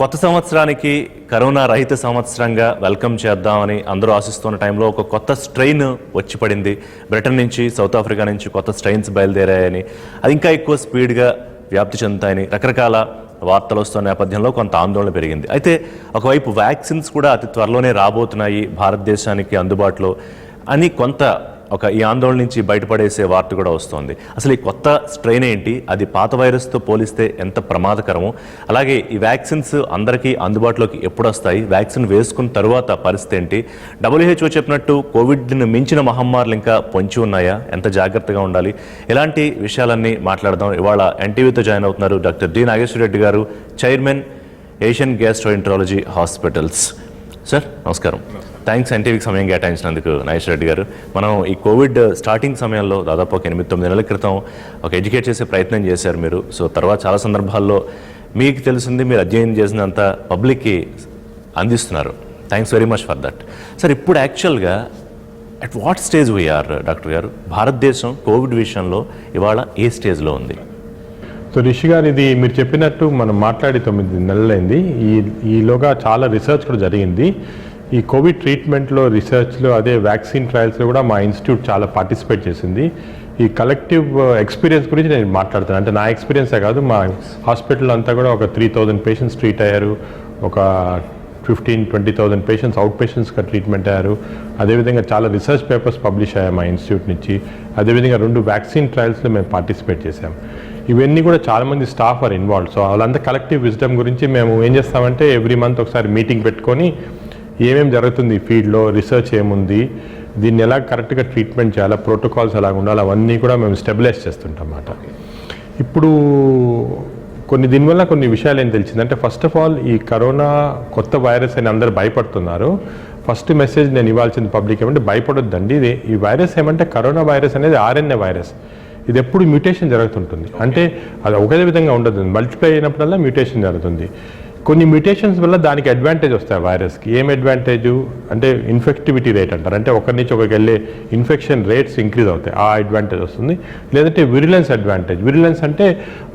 కొత్త సంవత్సరానికి కరోనా రహిత సంవత్సరంగా వెల్కమ్ చేద్దామని అందరూ ఆశిస్తున్న టైంలో ఒక కొత్త స్ట్రెయిన్ వచ్చి పడింది. బ్రిటన్ నుంచి, సౌత్ ఆఫ్రికా నుంచి కొత్త స్ట్రెయిన్స్ బయలుదేరాయని, అది ఇంకా ఎక్కువ స్పీడ్గా వ్యాప్తి చెందుతాయని రకరకాల వార్తలు వస్తున్న నేపథ్యంలో కొంత ఆందోళన పెరిగింది. అయితే ఒకవైపు వ్యాక్సిన్స్ కూడా అతి త్వరలోనే రాబోతున్నాయి భారతదేశానికి అందుబాటులో అని కొంత ఈ ఆందోళన నుంచి బయటపడేసే వార్త కూడా వస్తుంది. అసలు ఈ కొత్త స్ట్రెయిన్ ఏంటి, అది పాత వైరస్తో పోలిస్తే ఎంత ప్రమాదకరము, అలాగే ఈ వ్యాక్సిన్స్ అందరికీ అందుబాటులోకి ఎప్పుడు వస్తాయి, వ్యాక్సిన్ వేసుకున్న తరువాత పరిస్థితి ఏంటి, WHO చెప్పినట్టు కోవిడ్ను మించిన మహమ్మారులు ఇంకా పొంచి ఉన్నాయా, ఎంత జాగ్రత్తగా ఉండాలి, ఇలాంటి విషయాలన్నీ మాట్లాడదాం. ఇవాళ ఎన్టీవీతో జాయిన్ అవుతున్నారు డాక్టర్ డి నాగేశ్వర రెడ్డి గారు, chairman Asian gastroenterology hospitals. Sir నమస్కారం, థ్యాంక్స్ ఎన్టీవీకి సమయం కేటాయించినందుకు. నాగేశ్వర రెడ్డి గారు, మనం ఈ కోవిడ్ స్టార్టింగ్ సమయంలో దాదాపు ఒక 8-9 నెలల క్రితం ఎడ్యుకేట్ చేసే ప్రయత్నం చేశారు మీరు. సో తర్వాత చాలా సందర్భాల్లో మీకు తెలిసింది, మీరు అధ్యయనం చేసినంత పబ్లిక్కి అందిస్తున్నారు. Thanks very much for that. Sir, ఇప్పుడు యాక్చువల్గా at what stage we are doctor గారు? భారతదేశం కోవిడ్ విషయంలో ఇవాళ ఏ స్టేజ్లో ఉంది? సో రిషి గారు, ఇది మీరు చెప్పినట్టు మనం మాట్లాడి 9 నెలలైంది. ఈలోగా చాలా రీసెర్చ్ కూడా జరిగింది. ఈ కోవిడ్ ట్రీట్మెంట్లో, రీసెర్చ్లో, అదే వ్యాక్సిన్ ట్రయల్స్లో కూడా మా ఇన్స్టిట్యూట్ చాలా పార్టిసిపేట్ చేసింది. ఈ కలెక్టివ్ ఎక్స్పీరియన్స్ గురించి నేను మాట్లాడుతాను. అంటే నా ఎక్స్పీరియన్సే కాదు, మా హాస్పిటల్ అంతా కూడా ఒక 3,000 పేషెంట్స్ ట్రీట్ అయ్యారు, ఒక 15-20,000 పేషెంట్స్ అవుట్ పేషెంట్స్గా ట్రీట్మెంట్ అయ్యారు. అదేవిధంగా చాలా రీసెర్చ్ పేపర్స్ పబ్లిష్ అయ్యాయి మా ఇన్స్టిట్యూట్ నుంచి. అదేవిధంగా 2 వ్యాక్సిన్ ట్రయల్స్లో మేము పార్టిసిపేట్ చేసాం. ఇవన్నీ కూడా చాలామంది స్టాఫ్ ఆర్ ఇన్వాల్వ్. సో వాళ్ళంతా కలెక్టివ్ విజ్డమ్ గురించి మేము ఏం చేస్తామంటే ఎవ్రీ మంత్ ఒకసారి మీటింగ్ పెట్టుకొని ఏమేమి జరుగుతుంది ఫీల్డ్లో, రీసెర్చ్ ఏముంది, దీన్ని ఎలా కరెక్ట్గా ట్రీట్మెంట్ చేయాలా, ప్రోటోకాల్స్ ఎలా ఉండాలి, అవన్నీ కూడా మేము స్టెబిలైజ్ చేస్తుంటాం అన్నమాట. ఇప్పుడు దీనివల్ల కొన్ని విషయాలు ఏం తెలిసిందంటే, ఫస్ట్ ఆఫ్ ఆల్ ఈ కరోనా కొత్త వైరస్ అని అందరూ భయపడుతున్నారు. ఫస్ట్ మెసేజ్ నేను ఇవ్వాల్సింది పబ్లిక్ ఏమంటే, భయపడొద్దండి. ఈ వైరస్ ఏమంటే, కరోనా వైరస్ అనేది RNA వైరస్. ఇది ఎప్పుడు మ్యూటేషన్ జరుగుతుంటుంది. అంటే అది ఒకే విధంగా ఉండదు, మల్టిప్లై అయినప్పుడల్లా మ్యూటేషన్ జరుగుతుంది. కొన్ని మ్యూటేషన్స్ వల్ల దానికి అడ్వాంటేజ్ వస్తాయి వైరస్కి. ఏం అడ్వాంటేజు అంటే ఇన్ఫెక్టివిటీ రేట్ అంటారు. అంటే ఒకరి నుంచి ఒకరికి వెళ్ళే ఇన్ఫెక్షన్ రేట్స్ ఇంక్రీజ్ అవుతాయి, ఆ అడ్వాంటేజ్ వస్తుంది. లేదంటే విరులెన్స్ అడ్వాంటేజ్. విరులెన్స్ అంటే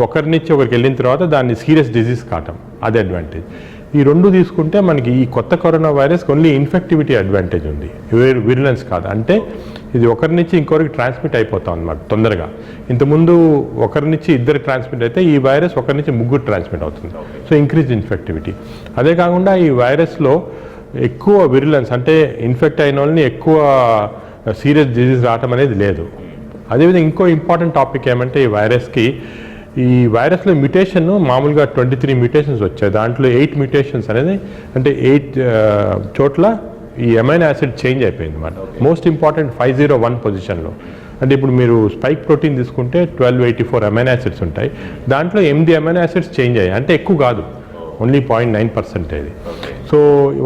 ఒకరి నుంచి ఒకరికి వెళ్ళిన తర్వాత దాన్ని సీరియస్ డిజీజ్ కావటం, అది అడ్వాంటేజ్. ఈ 2 తీసుకుంటే మనకి ఈ కొత్త corona virus only infectivity advantage ఉంది, విరులెన్స్ కాదు. అంటే ఇది ఒకరి నుంచి ఇంకొకరికి ట్రాన్స్మిట్ అయిపోతాం అన్నమాట తొందరగా. ఇంతకుముందు ఒకరి నుంచి 2 ట్రాన్స్మిట్ అయితే, ఈ వైరస్ ఒకరి నుంచి 3 ట్రాన్స్మిట్ అవుతుంది. So increase infectivity. అదే కాకుండా ఈ వైరస్లో ఎక్కువ విరులెన్స్, అంటే ఇన్ఫెక్ట్ అయిన వాళ్ళని ఎక్కువ సీరియస్ డిజీజ్ రావటం అనేది లేదు. అదేవిధంగా ఇంకో ఇంపార్టెంట్ టాపిక్ ఏమంటే, ఈ వైరస్లో మ్యూటేషన్ మామూలుగా 23 మ్యూటేషన్స్ వచ్చాయి. దాంట్లో 8 మ్యూటేషన్స్ అనేది, అంటే 8 చోట్ల ఈ అమైనో యాసిడ్ చేంజ్ అయిపోయింది అన్నమాట. మోస్ట్ ఇంపార్టెంట్ 501 పొజిషన్లో. అంటే ఇప్పుడు మీరు స్పైక్ ప్రోటీన్ తీసుకుంటే 1284 అమైనో యాసిడ్స్ ఉంటాయి. దాంట్లో 8 అమైనో యాసిడ్స్ చేంజ్ అయ్యాయి. అంటే ఎక్కువ కాదు, ఓన్లీ 0.9% ఇది. సో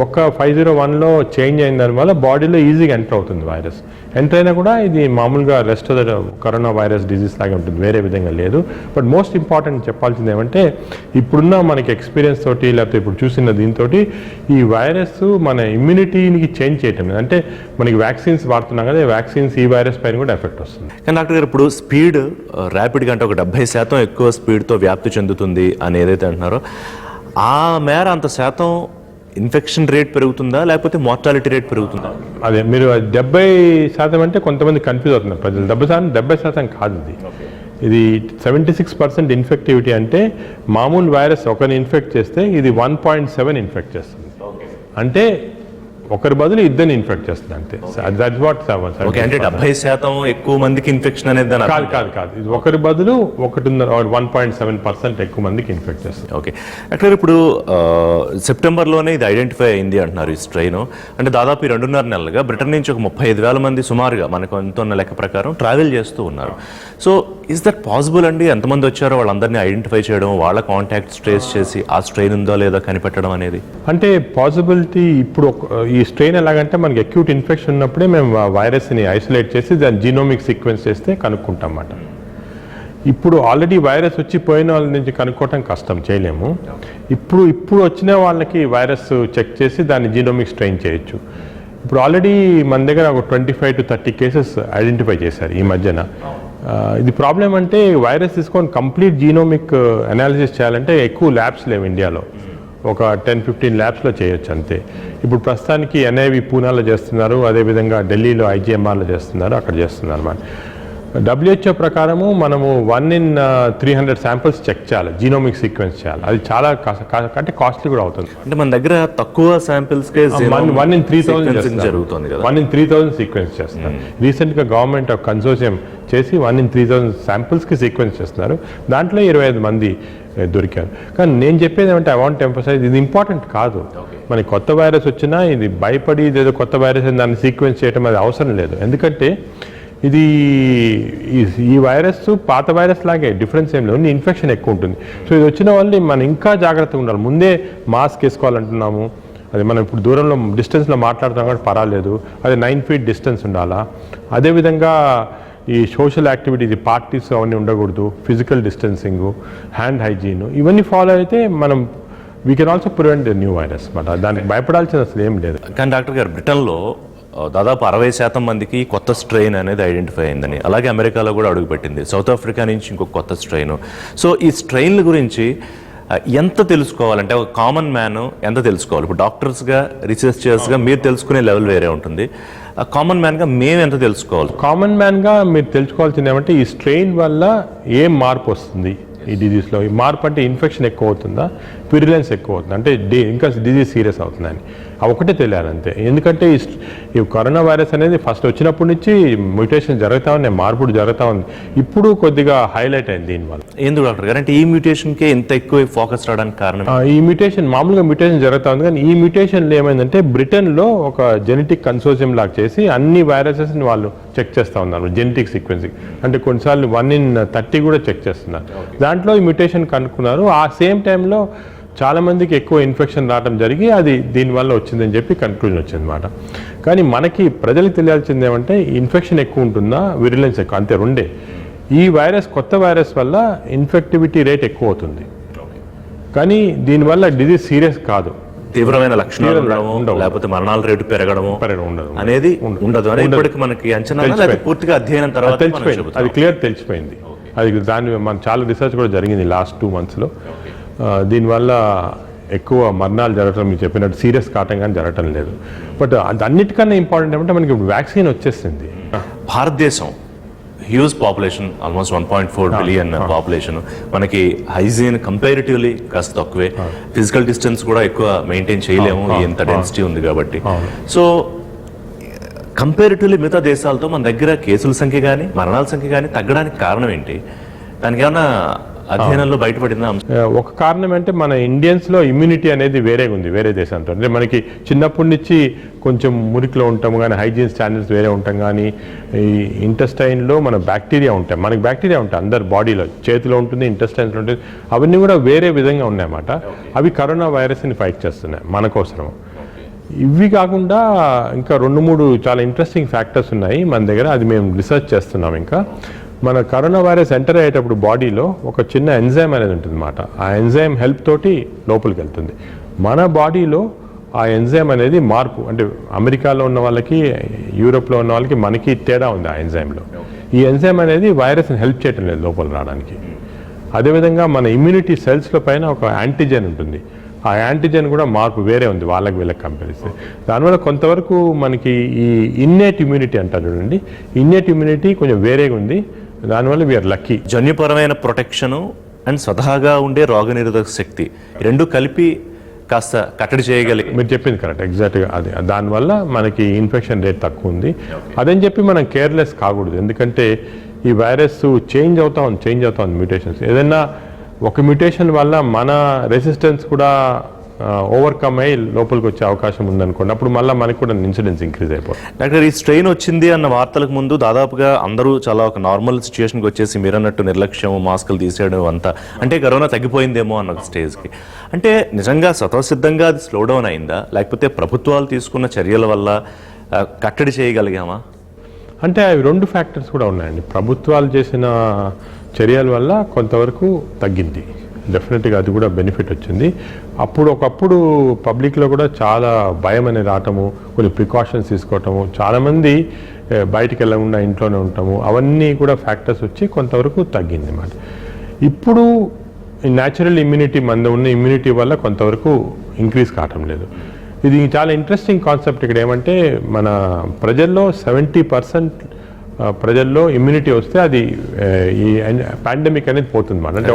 ఒక 501లో చేంజ్ అయిన దానివల్ల బాడీలో ఈజీగా ఎంటర్ అవుతుంది వైరస్. ఎంటర్ అయినా కూడా ఇది మామూలుగా rest of the corona virus disease లాగా ఉంటుంది, వేరే విధంగా లేదు. బట్ మోస్ట్ ఇంపార్టెంట్ చెప్పాల్సింది ఏమంటే, ఇప్పుడున్న మనకి ఎక్స్పీరియన్స్ తోటి, లేకపోతే ఇప్పుడు చూసిన దీంతో ఈ వైరస్ మన ఇమ్యూనిటీని చేంజ్ చేయటం లేదు. అంటే మనకి వ్యాక్సిన్స్ వాడుతున్నాం కదా, వ్యాక్సిన్స్ ఈ వైరస్ పైన కూడా ఎఫెక్ట్ వస్తుంది. కానీ డాక్టర్ గారు, ఇప్పుడు స్పీడ్ ర్యాపిడ్గా, అంటే ఒక 70% ఎక్కువ స్పీడ్తో వ్యాప్తి చెందుతుంది అని ఏదైతే అంటున్నారో, ఆ మేర అంత శాతం ఇన్ఫెక్షన్ రేట్ పెరుగుతుందా, లేకపోతే మార్టాలిటీ రేట్ పెరుగుతుందా? అదే మీరు 70% అంటే కొంతమంది కన్ఫ్యూజ్ అవుతున్నారు ప్రజలు. 70% కాదు ఇది 76% ఇన్ఫెక్టివిటీ. అంటే మామూలు వైరస్ ఒకరిని ఇన్ఫెక్ట్ చేస్తే ఇది 1.7 ఇన్ఫెక్ట్ చేస్తుంది. అంటే ఒకరి బదులు 2 ఇన్ఫెక్ట్ చేస్తుంది అంతే. That's what. అంటే 70% ఎక్కువ మందికి ఇన్ఫెక్షన్ అనేది కాదు. ఇది ఒకరి బదులు 1.7% ఎక్కువ మందికి ఇన్ఫెక్ట్ చేస్తుంది. ఓకే డాక్టర్, ఇప్పుడు సెప్టెంబర్లోనే ఇది ఐడెంటిఫై అయింది అంటున్నారు ఈ స్ట్రెయిన్. అంటే దాదాపు 2.5 నెలలుగా బ్రిటన్ నుంచి ఒక 35,000 మంది సుమారుగా, మనకు ఎంతున్న లెక్క ప్రకారం ట్రావెల్ చేస్తూ ఉన్నారు. సో ఇస్ దట్ పాసిబుల్ అండి? ఎంతమంది వచ్చారో వాళ్ళందరినీ ఐడెంటిఫై చేయడం, వాళ్ళ కాంటాక్ట్స్ ట్రేస్ చేసి ఆ స్ట్రెయిన్ ఉందో లేదో కనిపెట్టడం అనేది? అంటే పాసిబిలిటీ. ఇప్పుడు ఈ స్ట్రెయిన్ ఎలాగంటే, మనకి అక్యూట్ ఇన్ఫెక్షన్ ఉన్నప్పుడే మేము వైరస్ని ఐసోలేట్ చేసి దాని జీనోమిక్ సీక్వెన్స్ చేస్తే కనుక్కుంటాం అన్నమాట. ఇప్పుడు ఆల్రెడీ వైరస్ వచ్చి పోయిన వాళ్ళ నుంచి కనుక్కోవటం కష్టం, చేయలేము. ఇప్పుడు వచ్చిన వాళ్ళకి వైరస్ చెక్ చేసి దాన్ని జీనోమిక్ స్ట్రెయిన్ చేయొచ్చు. ఇప్పుడు ఆల్రెడీ మన దగ్గర ఒక 25 to 30 కేసెస్ ఐడెంటిఫై చేశారు ఈ మధ్యన. ఇది ప్రాబ్లం అంటే, వైరస్ తీసుకొని కంప్లీట్ జీనోమిక్ అనాలిసిస్ చేయాలంటే ఎక్కువ ల్యాబ్స్ లేవు ఇండియాలో. ఒక 10-15 ల్యాబ్స్లో చేయొచ్చు అంతే. ఇప్పుడు ప్రస్తుతానికి ఎన్ఐవి పూనాలో చేస్తున్నారు, అదేవిధంగా ఢిల్లీలో ఐజీఎంఆర్లో చేస్తున్నారు, అక్కడ చేస్తున్నారు అన్నమాట. WHO ప్రకారము మనము 1 in 300 శాంపిల్స్ చెక్ చేయాలి, జీనోమిక్ సీక్వెన్స్ చేయాలి. అది చాలా అంటే కాస్ట్లీ కూడా అవుతుంది. అంటే మన దగ్గర తక్కువ శాంపిల్స్ 1 in 3,000 జరుగుతుంది కదా. 1 in 3,000 సీక్వెన్స్ చేస్తున్నారు. రీసెంట్గా గవర్నమెంట్ ఒక కన్సోర్షియం చేసి 1 in 3,000 శాంపిల్స్కి సీక్వెన్స్ చేస్తున్నారు. దాంట్లో 25 మంది దొరికారు. కానీ నేను చెప్పేది ఏమంటే ఐ వాంట్ ఎంఫసైజ్, ఇది ఇంపార్టెంట్ కాదు. మనకి కొత్త వైరస్ వచ్చినా ఇది భయపడి ఇదేదో కొత్త వైరస్ దాన్ని సీక్వెన్స్ చేయడం అది అవసరం లేదు. ఎందుకంటే ఇది ఈ వైరస్ పాత వైరస్ లాగే, డిఫరెన్స్ ఏం లేదు, ఇన్ఫెక్షన్ ఎక్కువ ఉంటుంది. సో ఇది వచ్చిన వాళ్ళు మనం ఇంకా జాగ్రత్తగా ఉండాలి. ముందే మాస్క్ వేసుకోవాలంటున్నాము, అది మనం ఇప్పుడు దూరంలో డిస్టెన్స్లో మాట్లాడుతున్నాం కాబట్టి పర్వాలేదు, అది 9 feet డిస్టెన్స్ ఉండాలా. అదేవిధంగా ఈ సోషల్ యాక్టివిటీస్, పార్టీస్ అవన్నీ ఉండకూడదు, ఫిజికల్ డిస్టెన్సింగ్, హ్యాండ్ హైజీన్, ఇవన్నీ ఫాలో అయితే మనం we can also prevent the new virus అన్నమాట. దానికి భయపడాల్సిన అసలు ఏం లేదు. కానీ డాక్టర్ గారు, బ్రిటన్లో దాదాపు 60% మందికి కొత్త స్ట్రెయిన్ అనేది ఐడెంటిఫై అయిందని, అలాగే అమెరికాలో కూడా అడుగుపెట్టింది, సౌత్ ఆఫ్రికా నుంచి ఇంకొక కొత్త స్ట్రెయిన్. సో ఈ స్ట్రెయిన్ల గురించి ఎంత తెలుసుకోవాలంటే ఒక కామన్ మ్యాన్ ఎంత తెలుసుకోవాలి? ఇప్పుడు డాక్టర్స్గా, రీసెర్చర్స్గా మీరు తెలుసుకునే లెవెల్ వేరే ఉంటుంది. కామన్ మ్యాన్గా మేము ఎంత తెలుసుకోవాలి? కామన్ మ్యాన్గా మీరు తెలుసుకోవాల్సింది ఏమంటే ఈ స్ట్రెయిన్ వల్ల ఏం మార్పు వస్తుంది ఈ డిజీజ్లో. ఈ మార్పు అంటే ఇన్ఫెక్షన్ ఎక్కువ అవుతుందా, విరులెన్స్ ఎక్కువ అవుతుందా, అంటే ఇంకా డిజీజ్ సీరియస్ అవుతుందని, అవి ఒకటే తెలియాలి అంతే. ఎందుకంటే ఈ కరోనా వైరస్ అనేది ఫస్ట్ వచ్చినప్పటి నుంచి మ్యూటేషన్ జరుగుతూ ఉన్నాయి, మార్పుడు జరుగుతూ ఉంది. ఇప్పుడు కొద్దిగా హైలైట్ అయింది దీనివల్ల. ఎందుకు డాక్టర్ గారు, అంటే ఈ మ్యూటేషన్కే ఇంత ఎక్కువ ఫోకస్ రావడానికి కారణం? ఈ మ్యూటేషన్ మామూలుగా మ్యూటేషన్ జరుగుతూ ఉంది, కానీ ఈ మ్యూటేషన్లో ఏమైందంటే బ్రిటన్లో ఒక జెనెటిక్ కన్సోర్షియం లాగా చేసి అన్ని వైరసెస్ని వాళ్ళు చెక్ చేస్తూ ఉన్నారు, జెనెటిక్ సీక్వెన్సింగ్. అంటే కొన్నిసార్లు 1 in 30 కూడా చెక్ చేస్తున్నారు. దాంట్లో ఈ మ్యూటేషన్ కనుక్కున్నారు. ఆ సేమ్ టైంలో చాలామందికి ఎక్కువ ఇన్ఫెక్షన్ రావడం జరిగి అది దీనివల్ల వచ్చిందని చెప్పి కన్క్లూజన్ వచ్చిందన్నమాట. కానీ మనకి ప్రజలకు తెలియాల్సింది ఏమంటే ఇన్ఫెక్షన్ ఎక్కువ ఉంటుందా, విరులెన్స్ ఎక్కువ, అంతే రెండే. ఈ వైరస్, కొత్త వైరస్ వల్ల ఇన్ఫెక్టివిటీ రేట్ ఎక్కువ అవుతుంది, కానీ దీనివల్ల డిజీజ్ సీరియస్ కాదు. తీవ్రమైన లక్షణాలు ఉండవు, లేకపోతే మరణాల రేటు పెరగడము అనేది ఉండదు అని ఇప్పటికి మనకి అంచనా పూర్తిగా అధ్యయనం తర్వాత తెలిసిపోయింది. అది క్లియర్ తెలిసిపోయింది. అది దాని మన చాలా రీసెర్చ్ కూడా జరిగింది లాస్ట్ 2 monthsలో. దీనివల్ల ఎక్కువ మరణాలు జరగటం, మీరు చెప్పినట్టు సీరియస్ కావటం కానీ జరగటం లేదు. బట్ అన్నిటికన్నా ఇంపార్టెంట్ ఏమంటే మనకి ఇప్పుడు వ్యాక్సిన్ వచ్చేసింది. భారతదేశం huge population, almost 1.4 billion population. మనకి హైజీన్ కంపారిటివ్లీ కాస్త తక్కువే, ఫిజికల్ డిస్టెన్స్ కూడా ఎక్కువ మెయింటైన్ చేయలేము, ఎంత డెన్సిటీ ఉంది కాబట్టి. సో కంపారిటివ్లీ మిగతా దేశాలతో మన దగ్గర కేసుల సంఖ్య కానీ మరణాల సంఖ్య కానీ తగ్గడానికి కారణం ఏంటి? దానికి ఏమన్నా అధ్యయనంలో బయటపడిందా? ఒక కారణం అంటే మన ఇండియన్స్లో ఇమ్యూనిటీ అనేది వేరేగా ఉంది వేరే దేశంతో. అంటే మనకి చిన్నప్పటి నుంచి కొంచెం మురికిలో ఉంటాము, కానీ హైజీన్ స్టాండర్డ్స్ వేరే ఉంటాం, కానీ ఈ ఇంటెస్టైన్లో మన బ్యాక్టీరియా ఉంటాయి, మనకి బ్యాక్టీరియా ఉంటాయి అందరు బాడీలో, చేతిలో ఉంటుంది, ఇంటెస్టైన్స్లో ఉంటుంది, అవన్నీ కూడా వేరే విధంగా ఉన్నాయన్నమాట. అవి కరోనా వైరస్ని ఫైట్ చేస్తున్నాయి మన కోసం. ఇవి కాకుండా ఇంకా 2-3 చాలా ఇంట్రెస్టింగ్ ఫ్యాక్టర్స్ ఉన్నాయి మన దగ్గర, అది మేము రీసెర్చ్ చేస్తున్నాం. ఇంకా మన కరోనా వైరస్ ఎంటర్ అయ్యేటప్పుడు బాడీలో ఒక చిన్న ఎంజైమ్ అనేది ఉంటుంది అన్నమాట. ఆ ఎంజైమ్ హెల్ప్ తోటి లోపలికి వెళ్తుంది. మన బాడీలో ఆ ఎంజైమ్ అనేది మార్పు, అంటే అమెరికాలో ఉన్న వాళ్ళకి, యూరోప్లో ఉన్న వాళ్ళకి మనకి తేడా ఉంది ఆ ఎంజైమ్లో. ఈ ఎంజైమ్ అనేది వైరస్ని హెల్ప్ చేయటం లేదు లోపల రావడానికి. అదేవిధంగా మన ఇమ్యూనిటీ సెల్స్ల పైన ఒక యాంటీజెన్ ఉంటుంది, ఆ యాంటీజెన్ కూడా మార్పు వేరే ఉంది వాళ్ళకి వీళ్ళకి కంపారిజన్. దానివల్ల కొంతవరకు మనకి ఈ ఇన్నేట్ ఇమ్యూనిటీ అంటారు చూడండి, ఇన్నేట్ ఇమ్యూనిటీ కొంచెం వేరేగా ఉంది. దానివల్ల వీఆర్ లక్కీ. జన్యుపరమైన ప్రొటెక్షను అండ్ స్వతహాగా ఉండే రోగనిరోధక శక్తి రెండు కలిపి కాస్త కట్టడి చేయగలిగి, మీరు చెప్పింది కరెక్ట్, ఎగ్జాక్ట్గా అది. దానివల్ల మనకి ఇన్ఫెక్షన్ రేట్ తక్కువ ఉంది. అదని చెప్పి మనం కేర్లెస్ కాకూడదు, ఎందుకంటే ఈ వైరస్ చేంజ్ అవుతా ఉంది మ్యూటేషన్స్. ఏదైనా ఒక మ్యూటేషన్ వల్ల మన రెసిస్టెన్స్ కూడా ఓవర్కమ్ అయ్యి లోపలికి వచ్చే అవకాశం ఉందనుకోండి, అప్పుడు మళ్ళీ మనకి కూడా ఇన్సిడెన్స్ ఇంక్రీజ్ అయిపోతుంది. డాక్టర్, ఈ స్ట్రెయిన్ వచ్చింది అన్న వార్తలకు ముందు దాదాపుగా అందరూ చాలా ఒక నార్మల్ సిచ్యువేషన్కి వచ్చేసి మీరన్నట్టు నిర్లక్ష్యం, మాస్కులు తీసేయడం అంతా, అంటే కరోనా తగ్గిపోయిందేమో అన్న స్టేజ్కి. అంటే నిజంగా స్వతసిద్ధంగా అది స్లో డౌన్ అయిందా, లేకపోతే ప్రభుత్వాలు తీసుకున్న చర్యల వల్ల కట్టడి చేయగలిగామా? అంటే అవి 2 ఫ్యాక్టర్స్ కూడా ఉన్నాయండి. ప్రభుత్వాలు చేసిన చర్యల వల్ల కొంతవరకు తగ్గింది, డెఫినెట్గా అది కూడా బెనిఫిట్ వచ్చింది. ఒకప్పుడు పబ్లిక్లో కూడా చాలా భయం అనేది రావటము, కొన్ని ప్రికాషన్స్ తీసుకోవటము, చాలామంది బయటికి వెళ్ళకుండా ఇంట్లోనే ఉంటాము, అవన్నీ కూడా ఫ్యాక్టర్స్ వచ్చి కొంతవరకు తగ్గింది అన్నమాట. ఇప్పుడు న్యాచురల్ ఇమ్యూనిటీ మన ఉన్న ఇమ్యూనిటీ వల్ల కొంతవరకు ఇంక్రీజ్ కావటం లేదు. ఇది చాలా ఇంట్రెస్టింగ్ కాన్సెప్ట్. ఇక్కడ ఏమంటే మన ప్రజల్లో 70% ప్రజల్లో ఇమ్యూనిటీ వస్తే అది ఈ పాండమిక్ అనేది పోతుంది మాట. అంటే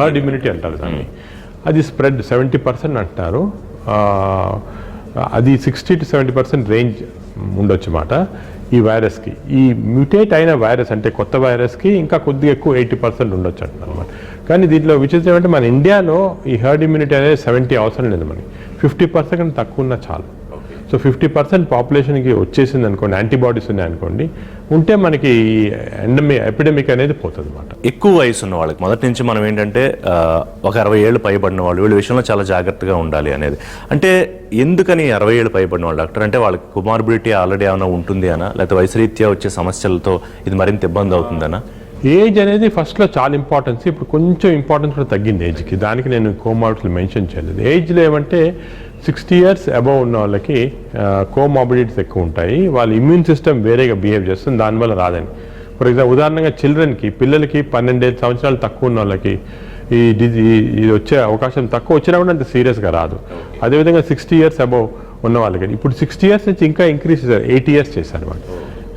హర్డ్ ఇమ్యూనిటీ అంటారు దాన్ని. అది స్ప్రెడ్ 70% అంటున్నారు. అది 60 to 70% రేంజ్ ఉండొచ్చు మాట ఈ వైరస్కి. ఈ మ్యూటేట్ అయిన వైరస్ అంటే కొత్త వైరస్కి ఇంకా కొద్దిగా ఎక్కువ 80% ఉండొచ్చు అంటున్నారు అనమాట. కానీ దీంట్లో విచిత్రం అంటే మన ఇండియాలో ఈ హర్డ్ ఇమ్యూనిటీ అనేది 70 అవసరం లేదు మనకి. 50% తక్కువ ఉన్నా చాలు. సో 50% పాపులేషన్కి వచ్చేసింది అనుకోండి, యాంటీబాడీస్ ఉన్నాయనుకోండి, ఉంటే మనకి ఎపిడమిక్ అనేది పోతుంది అనమాట. ఎక్కువ వయసు ఉన్న వాళ్ళకి మొదటి నుంచి మనం ఏంటంటే ఒక 60 ఏళ్ళు పైబడిన వాళ్ళు వీళ్ళ విషయంలో చాలా జాగ్రత్తగా ఉండాలి అనేది. అంటే ఎందుకని 60 ఏళ్ళు పైబడిన వాళ్ళు డాక్టర్? అంటే వాళ్ళకి కుమార్బిడిటీ ఆల్రెడీ ఏమైనా ఉంటుంది అనా, లేకపోతే వయసు రీత్యా వచ్చే సమస్యలతో ఇది మరింత ఇబ్బంది అవుతుందనా? ఏజ్ అనేది ఫస్ట్లో చాలా ఇంపార్టెన్స్, ఇప్పుడు కొంచెం ఇంపార్టెన్స్ కూడా తగ్గింది ఏజ్కి. దానికి నేను కోమార్బిడిటీలు మెన్షన్ చేయలేదు. ఏజ్లో ఏమంటే 60 years అబవ్ ఉన్న వాళ్ళకి కోమార్బిడిటీస్ ఎక్కువ ఉంటాయి. వాళ్ళ ఇమ్యూన్ సిస్టమ్ వేరేగా బిహేవ్ చేస్తుంది, దానివల్ల రాదని. ఫర్ ఎగ్జాంపుల్ ఉదాహరణగా పిల్లలకి 12 సంవత్సరాలు తక్కువ ఉన్న వాళ్ళకి ఇది వచ్చే అవకాశం తక్కువ, వచ్చినా కూడా అంత సీరియస్గా రాదు. అదేవిధంగా 60 years అబవ్ ఉన్న వాళ్ళకి ఇప్పుడు 60 years నుంచి ఇంకా ఇంక్రీజ్ చేశారు, 80 years చేశారు వాళ్ళు.